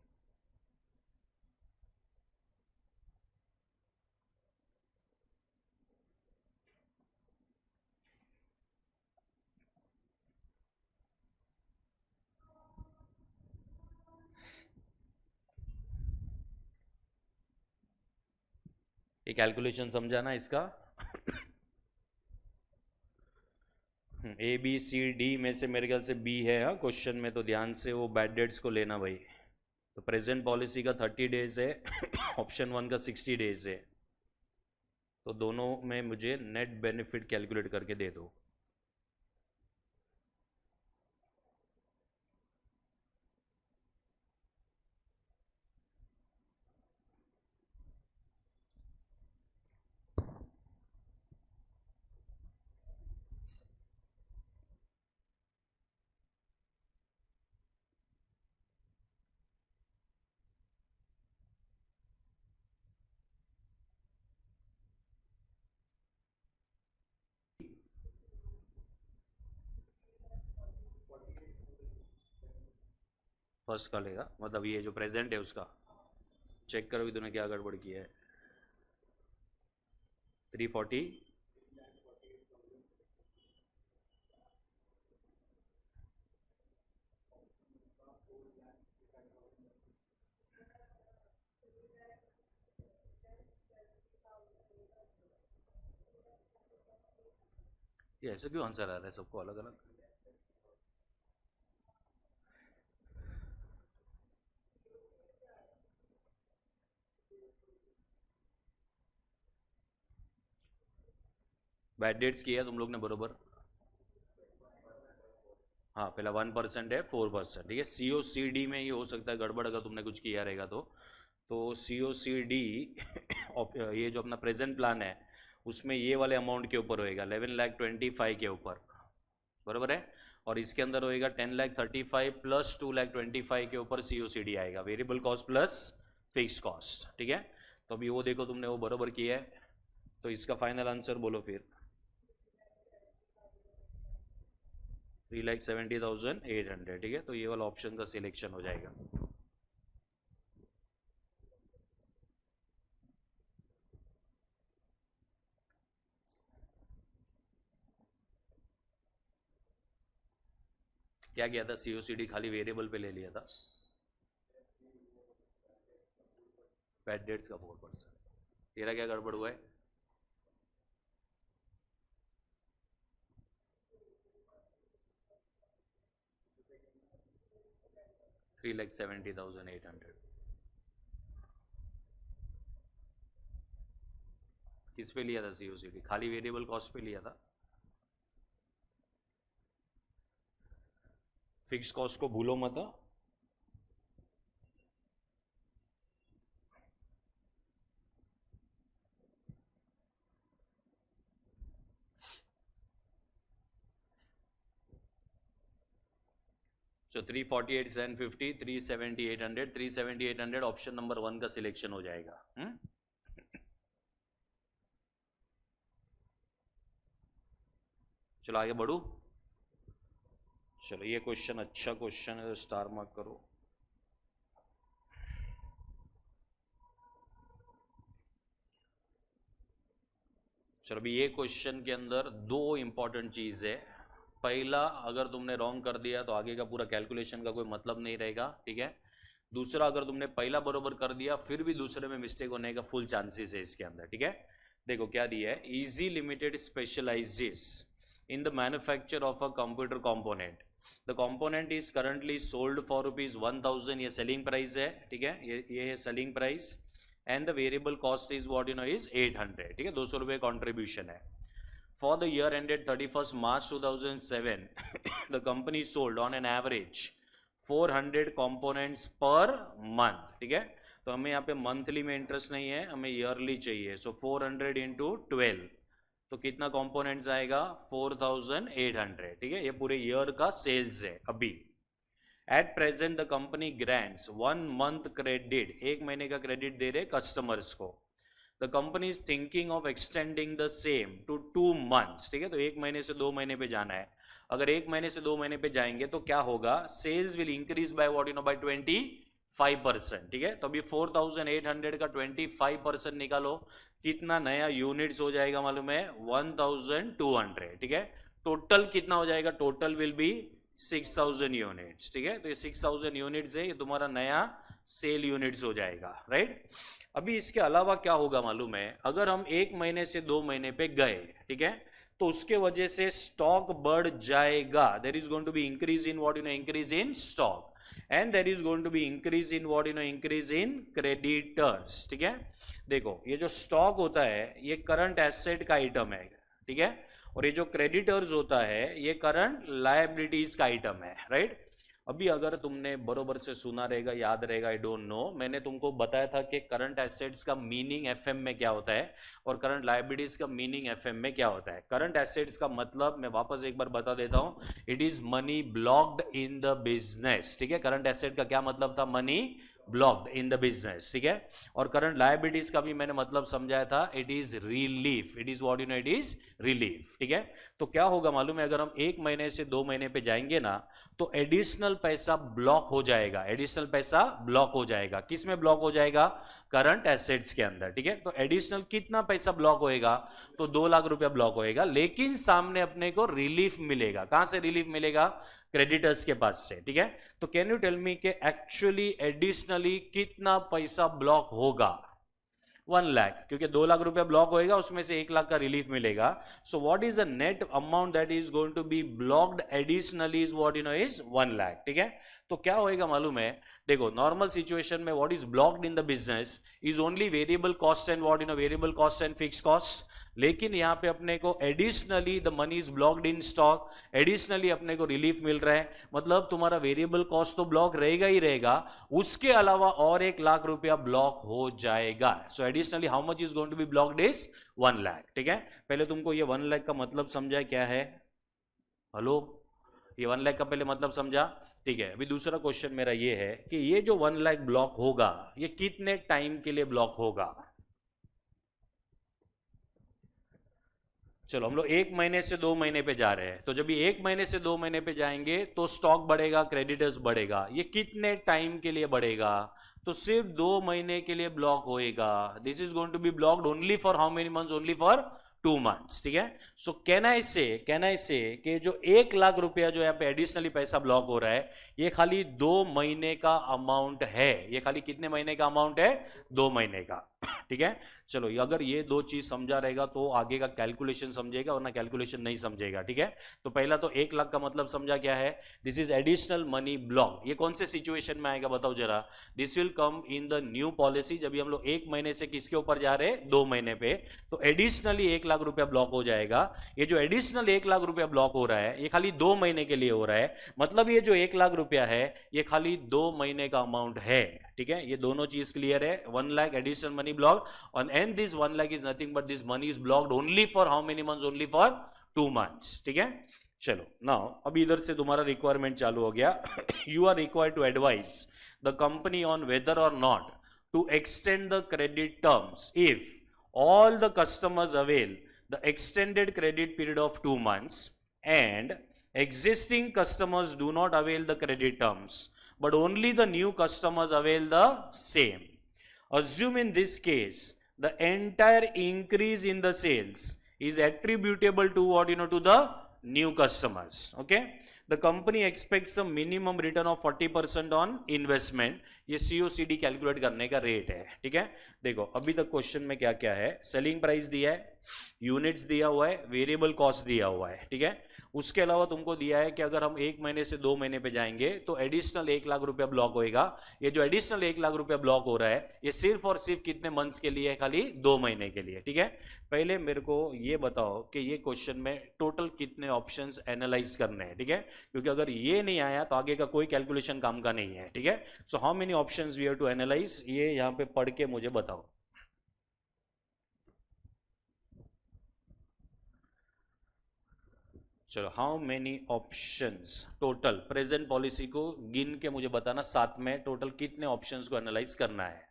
ये कैलकुलेशन समझा ना इसका? ए बी सी डी में से मेरे ख्याल से बी है, हाँ क्वेश्चन में, तो ध्यान से वो बैड डेट्स को लेना भाई। तो प्रेजेंट पॉलिसी का 30 डेज है, ऑप्शन 1 का 60 डेज है, तो दोनों में मुझे नेट बेनिफिट कैलकुलेट करके दे दो। फर्स्ट का लेगा, मतलब ये जो प्रेजेंट है उसका चेक करो कि तूने क्या गड़बड़ किया है। 340, ये ऐसे क्यों आंसर आ रहा है सबको अलग अलग? बैड डेट्स किया तुम लोग ने बरोबर। हाँ पहला 1% है, 4%, ठीक है। सी ओ सी डी में ये हो सकता है गड़बड़, अगर तुमने कुछ किया रहेगा तो सी ओ सी डी ये जो अपना प्रेजेंट प्लान है उसमें ये वाले अमाउंट के ऊपर होएगा 11,25,000 के ऊपर, बराबर है। और इसके अंदर होएगा 10,35,000 प्लस 2,25,000 के ऊपर सी ओ सी डी आएगा, variable cost plus fix cost, ठीक है। तो अभी वो देखो तुमने वो बराबर किया है, तो इसका फाइनल आंसर बोलो फिर। 3,70,800, ठीक है। तो ये वाला ऑप्शन का सिलेक्शन हो जाएगा। क्या किया था? सीओसीडी खाली वेरिएबल पे ले लिया था, बैड डेट्स का 4%। तेरा क्या गड़बड़ हुआ है? $3,70,800 किस पे लिया था? सीओसीडी खाली वेरिएबल कॉस्ट पे लिया था, फिक्स कॉस्ट को भूलो मत। जो 348,750, 370,800, 370,800 ऑप्शन नंबर 1 का सिलेक्शन हो जाएगा। चलो आगे बढ़ू। चलो ये क्वेश्चन अच्छा क्वेश्चन है, तो स्टार मार्क करो। चलो अभी ये क्वेश्चन के अंदर दो इंपॉर्टेंट चीज है। पहला, अगर तुमने रॉन्ग कर दिया तो आगे का पूरा कैलकुलेशन का कोई मतलब नहीं रहेगा, ठीक है। दूसरा, अगर तुमने पहला बरोबर कर दिया फिर भी दूसरे में मिस्टेक होने का फुल चांसेस है इसके अंदर, ठीक है। देखो क्या दिया है, easy limited specialises in the manufacture of a computer component. The component is currently sold for ₹1,000, ये सेलिंग प्राइस है, ठीक है। ये है selling price, and the variable cost is what is 800, ठीक है। 200 रुपये कॉन्ट्रीब्यूशन है। For the year ended 31st March 2007, the company sold on an average 400 components per month, ठीक है। तो हमें यहाँ पे मंथली में इंटरेस्ट नहीं है, हमें ईयरली चाहिए। सो 400 इंटू 12, तो कितना कंपोनेंट्स आएगा 4800, ठीक है, ये पूरे ईयर का सेल्स है अभी। At present the company grants 1 month credit, 1 महीने का क्रेडिट दे रहे कस्टमर्स को। The company is thinking of extending the same to 2 months, ठीक है, तो 1 महीने से 2 महीने पे जाना है। अगर 1 महीने से 2 महीने पे जाएंगे तो क्या होगा, sales will increase by what you know by 25%, ठीक है। तो अभी 4800 का 25% निकालो, कितना नया यूनिट्स हो जाएगा मालूम है, 1200, ठीक है। टोटल कितना हो जाएगा, टोटल विल बी 6000 यूनिट्स, ठीक है। तो ये 6000 यूनिट्स है, ये तुम्हारा नया सेल यूनिट्स हो जाएगा, राइट। अभी इसके अलावा क्या होगा मालूम है, अगर हम 1 महीने से 2 महीने पे गए, ठीक है, तो उसके वजह से स्टॉक बढ़ जाएगा। There is going to be increase in what you know, increase in stock, and there is going to be increase in what you know, increase in creditors, ठीक है। देखो ये जो स्टॉक होता है ये करंट एसेट का आइटम है, ठीक है, और ये जो क्रेडिटर्स होता है ये करंट लायबिलिटीज का आइटम है, राइट। अभी अगर तुमने बरोबर से सुना रहेगा, याद रहेगा, आई डोंट नो, मैंने तुमको बताया था कि करंट एसेट्स का मीनिंग एफएम में क्या होता है और करंट लायबिलिटीज का मीनिंग एफएम में क्या होता है। करंट एसेट्स का मतलब मैं वापस एक बार बता देता हूं, it is money blocked in the business, ठीक है। करंट एसेट का क्या मतलब था, money blocked in the business, ठीक है। और करंट लायबिलिटीज का भी मैंने मतलब समझाया था, it is relief, it is what you know, it is relief, ठीक है। तो क्या होगा मालूम है, अगर हम 1 महीने से 2 महीने पे जाएंगे ना तो एडिशनल पैसा ब्लॉक हो जाएगा, एडिशनल पैसा ब्लॉक हो जाएगा। किस में ब्लॉक हो जाएगा, करंट एसेट्स के अंदर, ठीक है। तो एडिशनल कितना पैसा ब्लॉक होएगा, तो 2 लाख रुपया ब्लॉक होएगा, लेकिन सामने अपने को रिलीफ मिलेगा। कहां से रिलीफ मिलेगा, क्रेडिटर्स के पास से, ठीक है। तो कैन यू टेल मी कि एक्चुअली एडिशनली कितना पैसा ब्लॉक होगा, 1 लाख, क्योंकि 2 लाख रुपया ब्लॉक होएगा, उसमें से 1 लाख का रिलीफ मिलेगा। So what is the net amount that is going to be blocked additionally is what you know is 1 lakh, ठीक है। तो क्या होएगा मालूम है, देखो नॉर्मल सिचुएशन में what is blocked in the business is only variable cost and what you know, variable cost and fixed cost. लेकिन यहां पे अपने को additionally the money is blocked in stock, additionally अपने को रिलीफ मिल रहा है, मतलब तुम्हारा वेरिएबल कॉस्ट तो ब्लॉक रहेगा ही रहेगा, उसके अलावा और 1 लाख रुपया ब्लॉक हो जाएगा। So additionally how much is going to be blocked is 1 lakh, ठीक है। पहले तुमको ये 1 लाख का मतलब समझा क्या है, हेलो, ये 1 लाख का पहले मतलब समझा, ठीक है। अभी दूसरा क्वेश्चन मेरा ये है कि ये जो 1 लाख ब्लॉक होगा ये कितने टाइम के लिए ब्लॉक होगा। चलो हम लोग 1 महीने से 2 महीने पे जा रहे हैं, तो जब ये 1 महीने से 2 महीने पे जाएंगे तो स्टॉक बढ़ेगा, क्रेडिटर्स बढ़ेगा। ये कितने टाइम के लिए बढ़ेगा, तो सिर्फ 2 महीने के लिए ब्लॉक होएगा। This is going to be blocked only for how many months, only for 2 months, ठीक है। सो कैन आई से कि जो 1 लाख रुपया जो यहाँ पे एडिशनली पैसा ब्लॉक हो रहा है ये खाली 2 महीने का अमाउंट है। ये खाली कितने महीने का अमाउंट है, 2 महीने का, ठीक है। चलो अगर ये 2 चीज समझा रहेगा तो आगे का कैलकुलेशन समझेगा, वरना कैलकुलेशन नहीं समझेगा, ठीक है। तो पहला तो 1 लाख का मतलब समझा क्या है, this is additional money block. ये कौन से सिचुएशन में आएगा बताओ जरा, this will come in the new policy, जब हम लोग 1 महीने से किसके ऊपर जा रहे हैं, 2 महीने पे, तो एडिशनली 1 लाख रुपया ब्लॉक हो जाएगा। ये जो एडिशनल 1 लाख रुपया ब्लॉक हो रहा है ये खाली 2 महीने के लिए हो रहा है, मतलब ये जो 1 लाख रुपया है ये खाली 2 महीने का अमाउंट है, ठीक है। ये दोनों चीज क्लियर है, 1 lakh additional money block and this 1 lakh is nothing but this money is blocked only for how many months, only for 2 months, ठीक है। चलो नाउ अभी इधर से तुम्हारा रिक्वायरमेंट चालू हो गया you are required to advise the company on whether or not to extend the credit terms if all the customers avail the extended credit period of 2 months and existing customers do not avail the credit terms but only the new customers avail the same. Assume in this case the entire increase in the sales is attributable to what you know, to the new customers, okay. The company expects a minimum return of 40% on investment. ये COCD calculate करने का rate है, ठीक है। देखो अभी तक question में क्या क्या है, सेलिंग प्राइस दिया है, यूनिट्स दिया हुआ है, वेरिएबल कॉस्ट दिया हुआ है, ठीक है। उसके अलावा तुमको दिया है कि अगर हम 1 महीने से 2 महीने पे जाएंगे तो एडिशनल 1 लाख रुपया ब्लॉक होएगा। ये जो एडिशनल 1 लाख रुपया ब्लॉक हो रहा है ये सिर्फ और सिर्फ कितने मंथ्स के लिए है, खाली 2 महीने के लिए, ठीक है। पहले मेरे को ये बताओ कि ये क्वेश्चन में टोटल कितने ऑप्शंस एनालाइज करने हैं, ठीक है, क्योंकि अगर ये नहीं आया तो आगे का कोई कैलकुलेशन काम का नहीं है, ठीक है। So how many options we have to analyse, ये यहाँ पे पढ़ के मुझे बताओ। चलो, how many options total, present policy को गिन के मुझे बताना, साथ में टोटल कितने ऑप्शंस को एनालाइज करना है।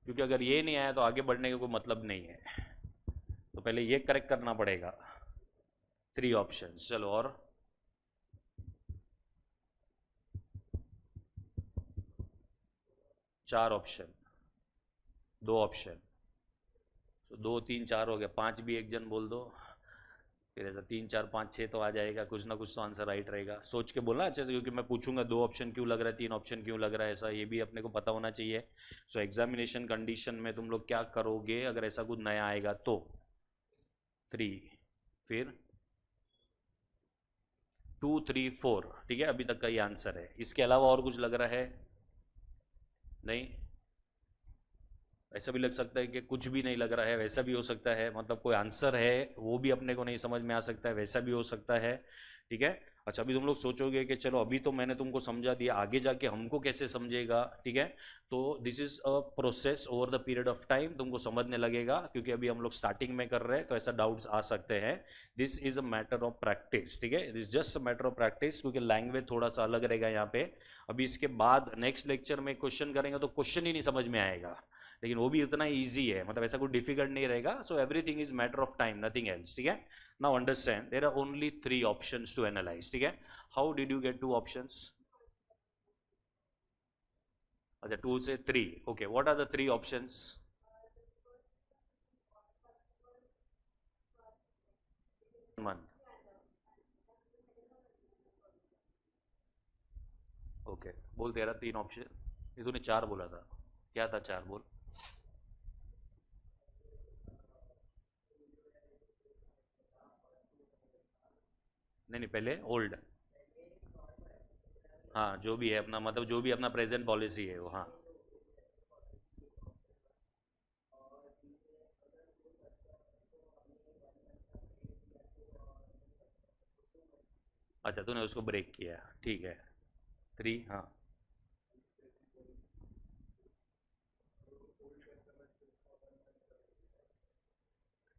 क्योंकि अगर ये नहीं आया तो आगे बढ़ने का कोई मतलब नहीं है, तो पहले ये करेक्ट करना पड़ेगा। 3 ऑप्शंस। चलो, और 4 ऑप्शन, 2 ऑप्शन, तो 2 3 4 हो गया, 5 भी एक जन बोल दो, फिर ऐसा 3 4 5 6 तो आ जाएगा, कुछ ना कुछ तो आंसर राइट रहेगा। सोच के बोलना अच्छे से, क्योंकि मैं पूछूंगा 2 ऑप्शन क्यों लग रहा है, 3 ऑप्शन क्यों लग रहा है, ऐसा ये भी अपने को पता होना चाहिए। सो एग्जामिनेशन कंडीशन में तुम लोग क्या करोगे अगर ऐसा कुछ नया आएगा तो 3, फिर 2 3 4, ठीक है, अभी तक का ये आंसर है। इसके अलावा और कुछ लग रहा है? नहीं, ऐसा भी लग सकता है कि कुछ भी नहीं लग रहा है, वैसा भी हो सकता है, मतलब कोई आंसर है वो भी अपने को नहीं समझ में आ सकता है, वैसा भी हो सकता है, ठीक है। अच्छा, अभी तुम लोग सोचोगे कि चलो अभी तो मैंने तुमको समझा दिया, आगे जाके हमको कैसे समझेगा, ठीक है। तो this is a process, over the period of time तुमको समझने लगेगा, क्योंकि अभी हम लोग स्टार्टिंग में कर रहे हैं तो ऐसा डाउट्स आ सकते हैं। This is a matter of practice, ठीक है, this just a matter of practice, क्योंकि लैंग्वेज थोड़ा सा अलग रहेगा यहाँ पे। अभी इसके बाद नेक्स्ट लेक्चर में क्वेश्चन करेंगे तो क्वेश्चन ही नहीं समझ में आएगा, लेकिन वो भी उतना ईजी है, मतलब ऐसा कोई डिफिकल्ट नहीं रहेगा। So everything is matter of time, nothing else, ठीक है। Now understand, there are only 3 options to analyse, ठीक है। How did you get 2 options? अच्छा, 2 से 3, okay, what are the 3 options? Month, okay, बोल तेरा 3 ऑप्शन, ये तूने 4 बोला था, क्या था 4 बोल। नहीं नहीं, पहले ओल्ड, हाँ, जो भी है अपना, मतलब जो भी अपना प्रेजेंट पॉलिसी है वो, हाँ। अच्छा, तूने उसको ब्रेक किया, ठीक है। 3, हाँ,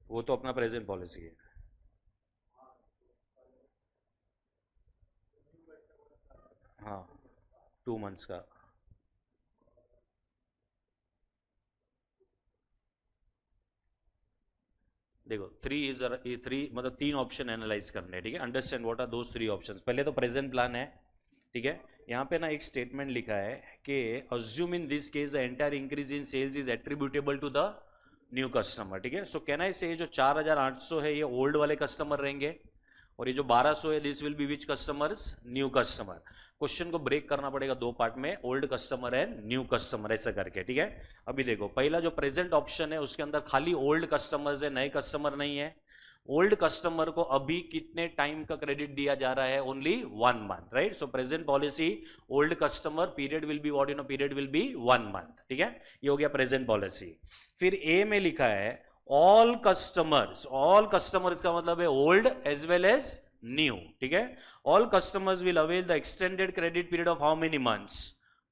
वो तो अपना प्रेजेंट पॉलिसी है, हाँ, 2 मंथ्स का। देखो, 3 मतलब 3 ऑप्शन एनालाइज करने हैं, ठीक है। Understand what are those 3 options. पहले तो प्रेजेंट प्लान है, ठीक है। यहाँ पे ना एक स्टेटमेंट लिखा है कि assume in this case the entire increase in sales is attributable to the new customer, ठीक है। सो कैन आई से जो 4800 है ये ओल्ड वाले कस्टमर रहेंगे, और ये जो 1200 है this will B which customers, new customer. Question को ब्रेक करना पड़ेगा 2 पार्ट में, old customer and new customer, ऐसा करके, ठीक है। अभी देखो, पहला जो प्रेजेंट ऑप्शन है उसके अंदर खाली ओल्ड कस्टमर्स है, नए कस्टमर नहीं है। ओल्ड कस्टमर को अभी कितने टाइम का क्रेडिट दिया जा रहा है? Only 1 month, right. So present policy, old customer period will be what, period will B 1 month, ठीक है। ये हो गया प्रेजेंट पॉलिसी। फिर ए में लिखा है ऑल कस्टमर्स, ऑल कस्टमर्स का मतलब है old as well as new, ठीक है। All customers will avail the extended credit period of how many months?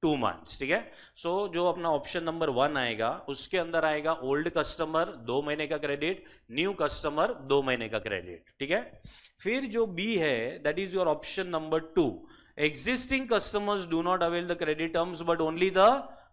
2 months, ठीक है। सो जो अपना ऑप्शन नंबर 1 आएगा उसके अंदर आएगा ओल्ड कस्टमर 2 महीने का क्रेडिट, न्यू कस्टमर 2 महीने का क्रेडिट, ठीक है। फिर जो बी है that is your option number 2, existing customers do not avail the credit terms but only the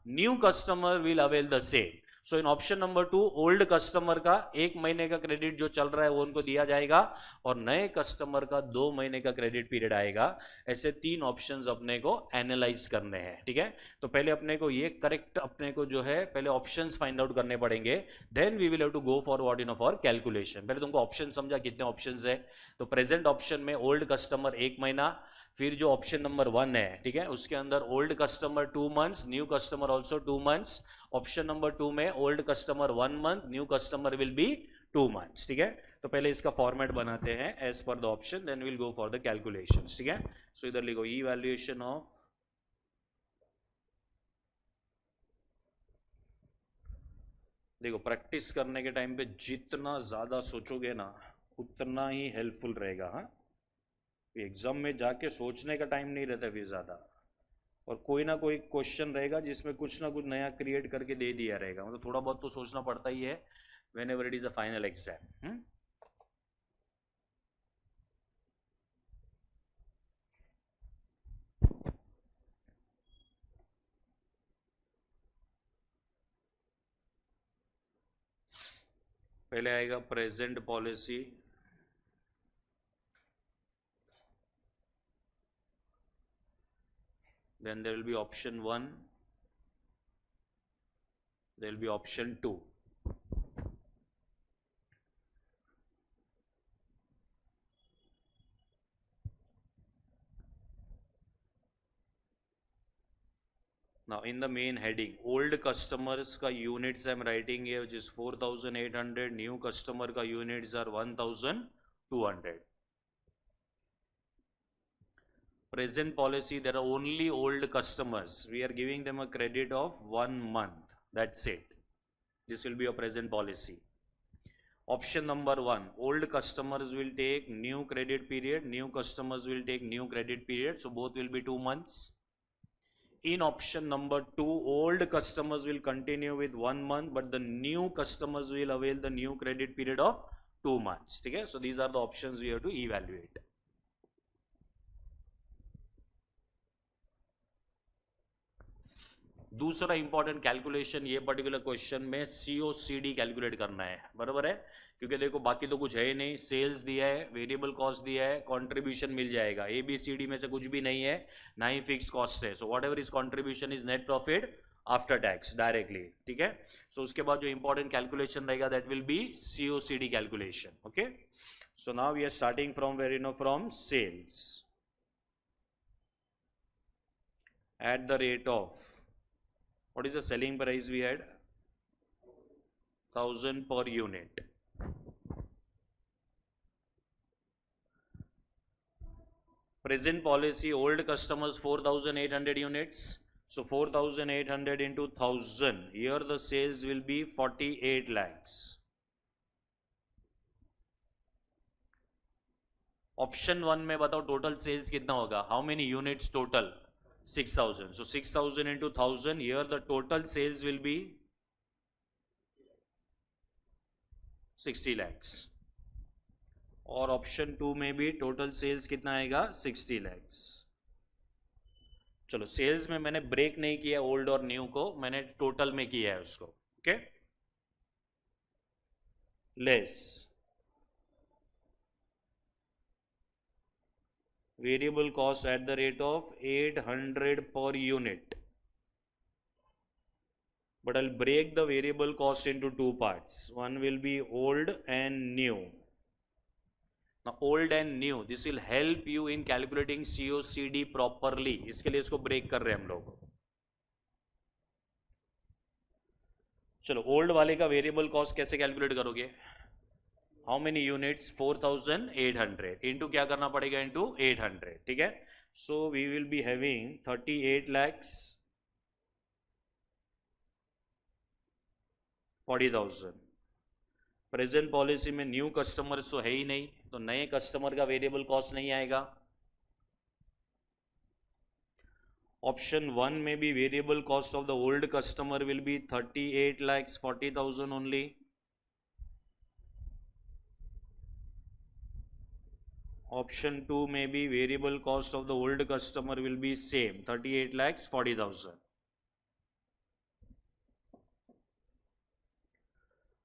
new customer will avail the same. So in option number 2 old customer का 1 महीने का क्रेडिट जो चल रहा है वो उनको दिया जाएगा, और नए कस्टमर का 2 महीने का क्रेडिट पीरियड आएगा। ऐसे 3 ऑप्शंस अपने को एनालाइज करने हैं, ठीक है। तो पहले अपने को ये करेक्ट, अपने को जो है पहले ऑप्शंस फाइंड आउट करने पड़ेंगे, then we will have to go for what in for calculation. पहले तुमको ऑप्शन समझा कितने ऑप्शंस है, तो प्रेजेंट ऑप्शन में ओल्ड कस्टमर 1 महीना, फिर जो ऑप्शन नंबर 1 है, ठीक है, उसके अंदर old customer 2 months, new customer also 2 months. Option number 2 में old customer 1 month, new customer will be 2 months, ठीक है। तो पहले इसका फॉर्मेट बनाते हैं as per the option, then will go for the calculations, ठीक है। सो इधर लिखो ई वैल्यूएशन ऑफ, देखो प्रैक्टिस करने के टाइम पे जितना ज्यादा सोचोगे ना उतना ही हेल्पफुल रहेगा, हाँ। एग्जाम में जाके सोचने का टाइम नहीं रहता फिर ज्यादा, और कोई ना कोई क्वेश्चन रहेगा जिसमें कुछ ना कुछ नया क्रिएट करके दे दिया रहेगा, मतलब थोड़ा बहुत तो सोचना पड़ता ही है when ever it is a final exam. पहले आएगा present policy, then there will be option 1, there will be option 2. Now in the main heading, old customers का units I am writing here which is 4800, new customer का units are 1200. Present policy, there are only old customers, we are giving them a credit of 1 month, that's it. This will be a present policy. Option number 1, old customers will take new credit period, new customers will take new credit period, so both will be 2 months. In option number 2, old customers will continue with 1 month, but the new customers will avail the new credit period of 2 months. Okay? So these are the options we have to evaluate. दूसरा important calculation ये particular question में COCD calculate करना है, बराबर है, क्योंकि देखो बाकी तो कुछ है ही नहीं, सेल्स दिया है, वेरिएबल कॉस्ट दिया है, कंट्रीब्यूशन मिल जाएगा, ABCD में से कुछ भी नहीं है, ना ही फिक्स कॉस्ट है, so whatever is contribution is net profit after tax directly, ठीक है। सो उसके बाद जो इंपॉर्टेंट कैलकुलेशन रहेगा that will be COCD calculation, okay. So now we are starting from where, you know, from sales at the rate of, what is the selling price we had, 1000 per unit. Present policy, old customers 4800 units, so 4800 into 1000, here the sales will be 48 lakhs. Option 1 में बताओ total sales कितना होगा, how many units total, 6000, so 6000 into 1000, here the total sales will be 60 lakhs. और option 2 में भी total sales कितना आएगा, 60 lakhs. चलो सेल्स में मैंने ब्रेक नहीं किया ओल्ड और न्यू को, मैंने टोटल में किया है उसको, okay. Less variable cost at the rate of 800 per unit, but I'll break the variable cost into two parts. One will be old and new. Now old and new, this will help you in calculating COCD properly, इसके लिए इसको break कर रहे हैं हम लोग। चलो old वाले का वेरिएबल कॉस्ट कैसे कैलकुलेट करोगे, हाउ मेनी यूनिट्स, 4800 इंटू क्या करना पड़ेगा, इंटू 800, ठीक है। So we will be having 38 lakhs 40,000। Present policy में न्यू कस्टमर्स तो है ही नहीं, तो नए कस्टमर का वेरिएबल कॉस्ट नहीं आएगा। ऑप्शन 1 में भी variable cost of the old customer will be 38 lakhs 40,000 only. Option 2 में भी variable cost of the old customer will be same 38 lakhs 40,000।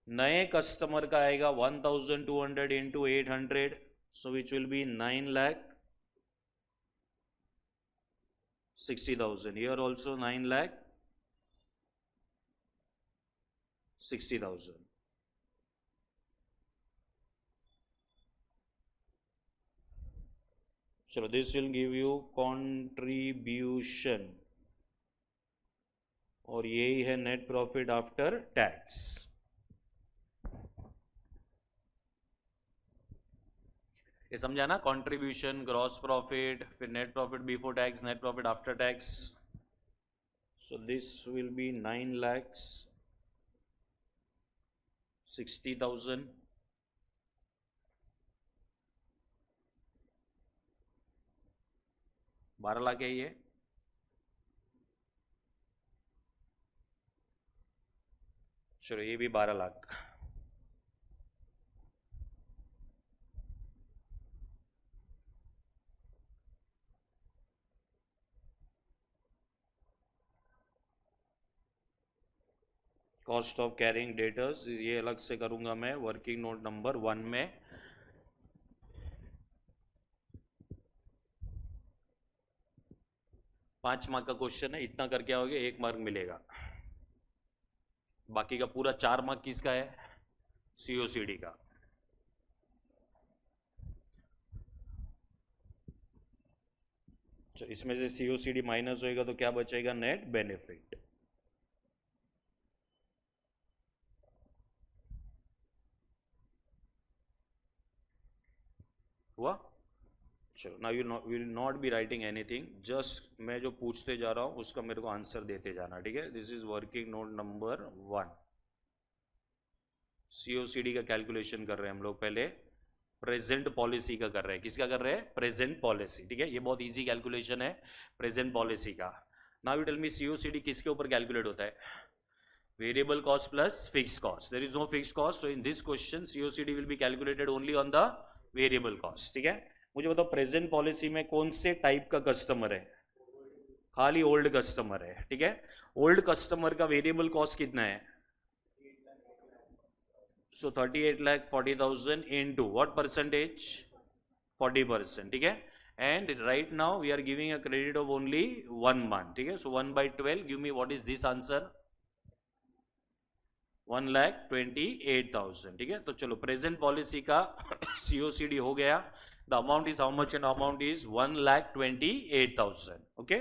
नए कस्टमर का आएगा 1200 into 800, so which will be 9,60,000। Here also 9,60,000। चलो this will give you contribution, और यही है net profit after tax. ये समझा ना, कंट्रीब्यूशन, ग्रॉस प्रॉफिट, फिर net profit before tax, net profit after tax. So this will B 9,60,000। $12 lakh है ये, चलो ये भी 12 lakh. Cost of carrying debtors ये अलग से करूंगा मैं वर्किंग नोट नंबर 1 में। पांच मार्क का क्वेश्चन है, इतना करके आओगे 1 मार्क मिलेगा। बाकी का पूरा 4 मार्क किसका है? सीओसीडी का। तो इसमें से सीओसीडी माइनस होएगा तो क्या बचेगा? Net benefit. हुआ? चलो now you will not be writing anything, just मैं जो पूछते जा रहा हूं उसका मेरे को आंसर देते जाना, ठीक है? This is working note number 1। सीओसीडी का कैलकुलेशन कर रहे हैं हम लोग, पहले प्रेजेंट पॉलिसी का कर रहे हैं। किसका कर रहे हैं? प्रेजेंट पॉलिसी, ठीक है? ये बहुत इजी कैलकुलेशन है प्रेजेंट पॉलिसी का। Now you tell me COCD किसके ऊपर कैलकुलेट होता है? Variable cost plus fix cost. There is no fix cost, so in this question COCD will be calculated only on the variable cost, ठीक है? मुझे बताओ present policy में कौन से टाइप का कस्टमर है? खाली ओल्ड कस्टमर है, ठीक है? ओल्ड कस्टमर का वेरिएबल कॉस्ट कितना है? So 38,40,000 into what percentage? 40%, ठीक है? And right now we are giving a credit of only 1 month, ठीक है? So 1 by 12, give me what is this answer? 1,28,000, ठीक है? तो चलो प्रेजेंट पॉलिसी का सीओसीडी हो गया। The amount is how much? And amount is 1,28,000, okay?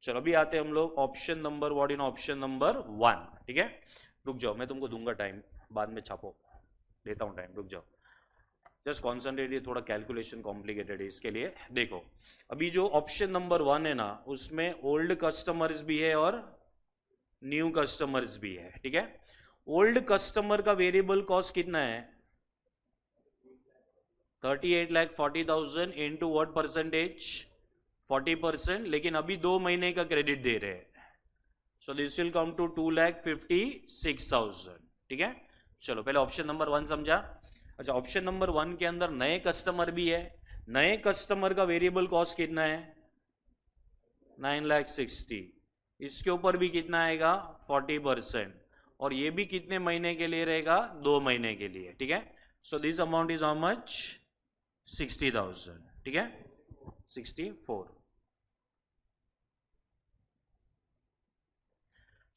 चलो अभी आते हैं हम लोग option number what in option number 1, ठीक है? रुक जाओ, मैं तुमको दूंगा टाइम, बाद में छापो, देता हूं टाइम, रुक जाओ, जस्ट कॉन्सेंट्रेट। ये थोड़ा कैलकुलेशन कॉम्प्लिकेटेड है, इसके लिए देखो। अभी जो ऑप्शन नंबर 1 है ना, उसमें ओल्ड कस्टमर्स भी है और न्यू कस्टमर्स भी है, ठीक है? ओल्ड कस्टमर का वेरिएबल कॉस्ट कितना है? 38,40,000 इंटू व्हाट परसेंटेज? 40%, लेकिन अभी 2 महीने का क्रेडिट दे रहे हैं, so this will come to 2,56,000, ठीक है? चलो पहले ऑप्शन नंबर 1 समझा। अच्छा, ऑप्शन नंबर 1 के अंदर नए कस्टमर भी है। नए कस्टमर का वेरिएबल कॉस्ट कितना है? 9,60,000। इसके ऊपर भी कितना आएगा? 40%, और ये भी कितने महीने के लिए रहेगा? 2 महीने के लिए, ठीक है? So this amount is how much? 60,000, ठीक है? 64।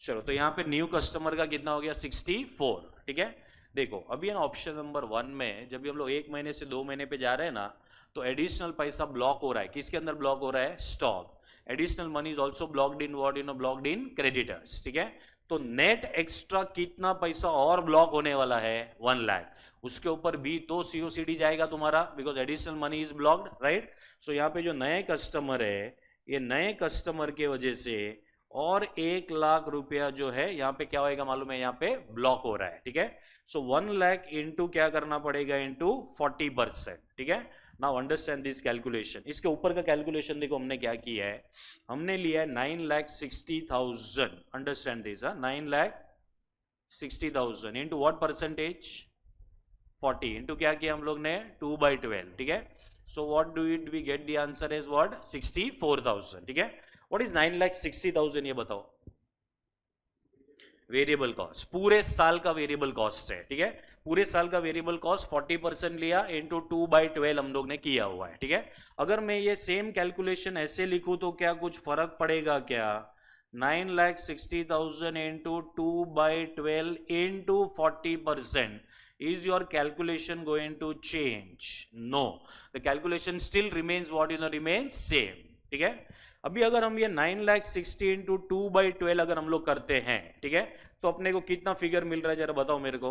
चलो तो यहां पे न्यू कस्टमर का कितना हो गया? 64, ठीक है? देखो अभी ना ऑप्शन नंबर 1 में जब भी हम लोग 1 महीने से 2 महीने पे जा रहे हैं ना, तो एडिशनल पैसा ब्लॉक हो रहा है। किसके अंदर ब्लॉक हो रहा है? Stock. Additional money is also blocked in what? Blocked in creditors, ठीक है? तो नेट एक्स्ट्रा कितना पैसा और ब्लॉक होने वाला है? 1 लाख। उसके ऊपर भी तो सीओसीडी जाएगा तुम्हारा, because additional money is blocked, right? So यहाँ पे जो नए कस्टमर है, ये नए कस्टमर के वजह से और 1 लाख रुपया जो है यहाँ पे क्या होएगा मालूम है? यहाँ पे ब्लॉक हो रहा है, ठीक है? सो 1 लाख इंटू क्या करना पड़ेगा? इंटू 40%, ठीक है? Now understand this calculation. इसके ऊपर का कैलकुलेशन देखो हमने क्या किया है। हमने लिया है 9,60,000, understand this, 9,60,000 into what percentage? 40 into क्या किया हम लोग ने? 2/12, ठीक है? So what do it we get the answer is what? 64,000, ठीक है? What is 9,60,000? ये बताओ। वेरिएबल कॉस्ट, पूरे साल का वेरिएबल कॉस्ट है, ठीक है? पूरे साल का वेरिएबल कॉस्ट 40% लिया इंटू 2/12 हम लोग ने किया हुआ है, ठीक है? अगर मैं ये सेम कैलकुलेशन ऐसे लिखूं तो क्या कुछ फर्क पड़ेगा क्या? 9,60,000 into 2/12 into 40%, is your calculation going to change? No, the calculation still remains what remains same, ठीक है? अभी अगर हम ये 9,60,000 इंटू 2/12 अगर हम लोग करते हैं, ठीक है, तो अपने को कितना फिगर मिल रहा है जरा बताओ मेरे को?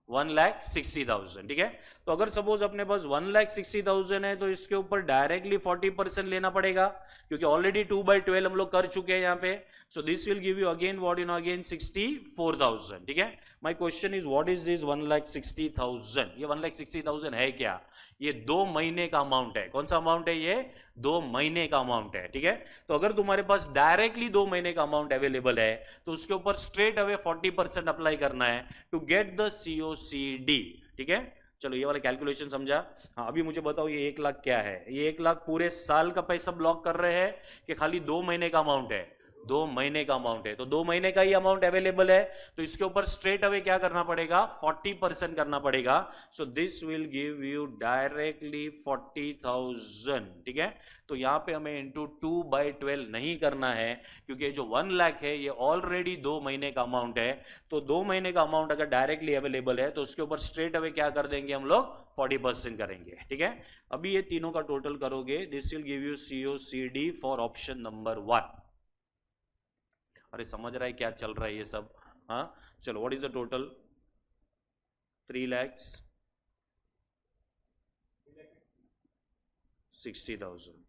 1,60,000, ठीक है? तो अगर सपोज अपने पास 1,60,000 है तो इसके ऊपर डायरेक्टली 40% लेना पड़ेगा, क्योंकि ऑलरेडी 2/12 हम लोग कर चुके हैं यहाँ पे. सो this will give you again what in again 64,000. ठीक है. My question is what is this 1,60,000? ये 1,60,000 है क्या? ये 2 महीने का अमाउंट है. कौन सा अमाउंट है ये? 2 महीने का अमाउंट है. ठीक है. तो अगर तुम्हारे पास डायरेक्टली 2 महीने का अमाउंट अवेलेबल है तो उसके ऊपर स्ट्रेट अवे 40% अप्लाई करना है टू गेट द COCD. ठीक है. चलो ये वाला कैलकुलेशन समझा. हाँ, अभी मुझे बताओ ये 1 लाख क्या है? ये 1 लाख पूरे साल का पैसा ब्लॉक कर रहे हैं कि खाली 2 महीने का अमाउंट है? 2 महीने का अमाउंट है. तो 2 महीने का ही अमाउंट अवेलेबल है, तो इसके ऊपर स्ट्रेट अवे क्या करना पड़ेगा? 40% करना पड़ेगा. सो this will give you directly 40,000. ठीक है. तो यहां पे हमें इंटू 2/12 नहीं करना है, क्योंकि जो 1 लाख है ये ऑलरेडी 2 महीने का अमाउंट है. तो 2 महीने का अमाउंट अगर डायरेक्टली अवेलेबल है तो उसके ऊपर स्ट्रेट अवे क्या कर देंगे हम लोग? 40% करेंगे. ठीक है. अभी ये तीनों का टोटल करोगे, this will give you COCD for option number 1. अरे समझ रहा है क्या चल रहा है ये सब? हाँ, चलो व्हाट इज द टोटल? 3,60,000.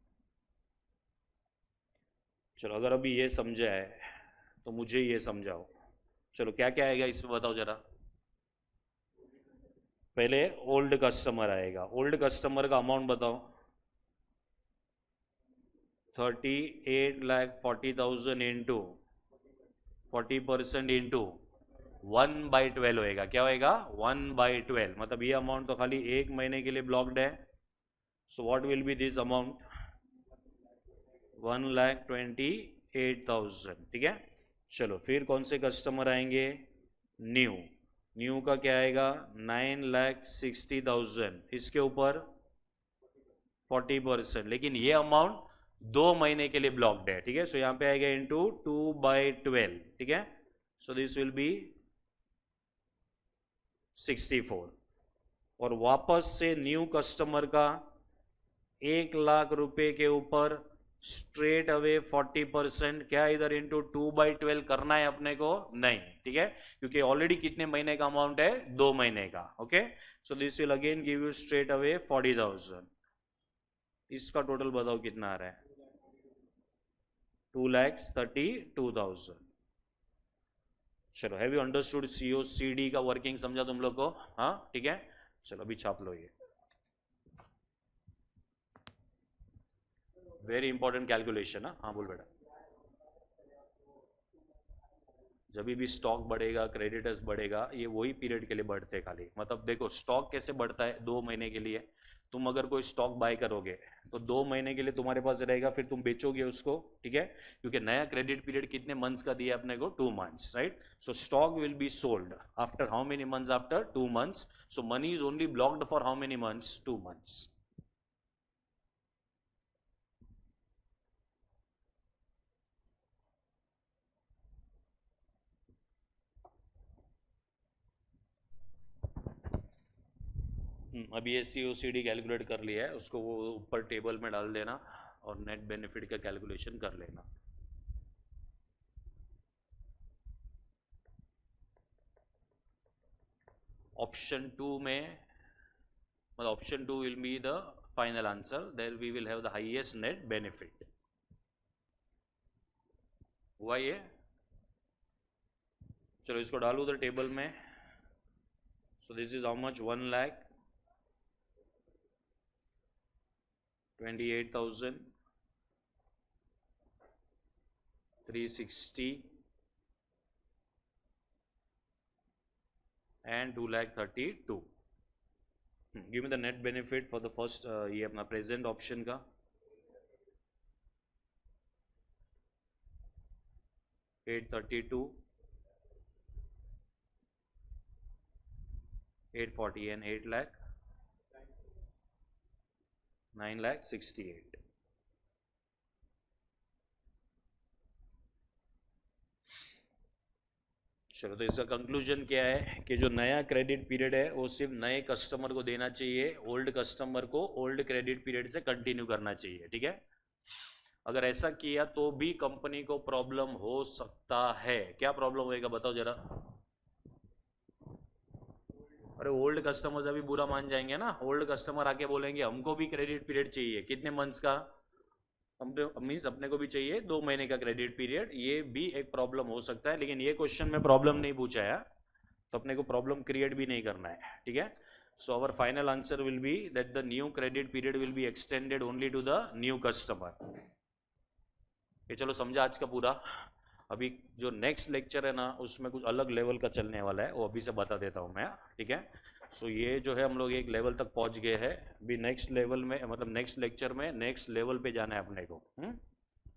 चलो अगर अभी ये समझा है तो मुझे ये समझाओ. चलो क्या क्या आएगा इसमें बताओ जरा. पहले ओल्ड कस्टमर आएगा. ओल्ड कस्टमर का अमाउंट बताओ. 38,40,000 इंटू 40% इंटू 1/12 होएगा. क्या होएगा? 1/12. मतलब ये अमाउंट तो खाली 1 महीने के लिए ब्लॉक्ड है. So what will be this amount? 1,28,000. ठीक है. चलो फिर कौन से कस्टमर आएंगे? न्यू. न्यू का क्या आएगा? 9,60,000. इसके ऊपर 40%. लेकिन ये अमाउंट 2 महीने के लिए ब्लॉक्ड है. ठीक है. सो यहां पे आएगा इंटू 2/12. ठीक है. So this will B 64. और वापस से न्यू कस्टमर का 1 लाख रुपए के ऊपर स्ट्रेट अवे 40%. क्या इधर इंटू 2/12 करना है अपने को? नहीं. ठीक है. क्योंकि ऑलरेडी कितने महीने का अमाउंट है? 2 महीने का. Okay. So this will again give you straight away 40,000. इसका टोटल बताओ कितना आ रहा है? 2,32,000. चलो हैव यू अंडरस्टूड COCD का वर्किंग? समझा तुम लोग को? हाँ. ठीक है. चलो अभी छाप लो ये. Very important calculation. हाँ बोल बेटा. जब भी स्टॉक बढ़ेगा, क्रेडिटर्स बढ़ेगा, ये वही पीरियड के लिए बढ़ते हैं खाली. मतलब देखो स्टॉक कैसे बढ़ता है? 2 महीने के लिए. तुम अगर कोई स्टॉक बाय करोगे तो 2 महीने के लिए तुम्हारे पास रहेगा, फिर तुम बेचोगे उसको. ठीक है. क्योंकि नया क्रेडिट पीरियड कितने मंथ्स का दिया अपने को? 2 months. Right. So stock will be sold after how many months? After 2 months. So money is only blocked for how many months? 2 months. अभी ये COCD कैलकुलेट कर लिया है, उसको वो ऊपर टेबल में डाल देना और नेट बेनिफिट का कैलकुलेशन कर लेना. ऑप्शन 2 में, मतलब option 2 will be the final answer. There we will have the highest net benefit. हुआ ये? चलो इसको डालो उधर टेबल में. So this is how much? 1,28,360 and 2,32. Give me the net benefit for the first, ये अपना प्रेजेंट ऑप्शन का. 832, 840 and 8 lakh 9,68,000. चलो तो इसका कंक्लूजन क्या है कि जो नया क्रेडिट पीरियड है वो सिर्फ नए कस्टमर को देना चाहिए. ओल्ड कस्टमर को ओल्ड क्रेडिट पीरियड से कंटिन्यू करना चाहिए. ठीक है. अगर ऐसा किया तो भी कंपनी को प्रॉब्लम हो सकता है. क्या प्रॉब्लम होएगा बताओ जरा. अरे ओल्ड कस्टमर्स अभी बुरा मान जाएंगे ना, ओल्ड कस्टमर आके बोलेंगे हमको भी क्रेडिट पीरियड चाहिए, कितने मंथ्स का, मीन्स अपने को भी चाहिए 2 महीने का क्रेडिट पीरियड, ये भी एक प्रॉब्लम हो सकता है, लेकिन ये क्वेश्चन में प्रॉब्लम नहीं पूछा है, तो अपने को प्रॉब्लम क्रिएट भी नहीं करना है, ठीक है। So our final answer will be that the new credit period will be extended only to the new customer. ये चलो समझा आज का पूरा। अभी जो नेक्स्ट लेक्चर है ना उसमें कुछ अलग लेवल का चलने वाला है, वो अभी से बता देता हूँ मैं, ठीक है। सो ये जो है हम लोग एक लेवल तक पहुँच गए हैं, अभी नेक्स्ट लेवल में मतलब नेक्स्ट लेक्चर में नेक्स्ट लेवल पे जाना है अपने को।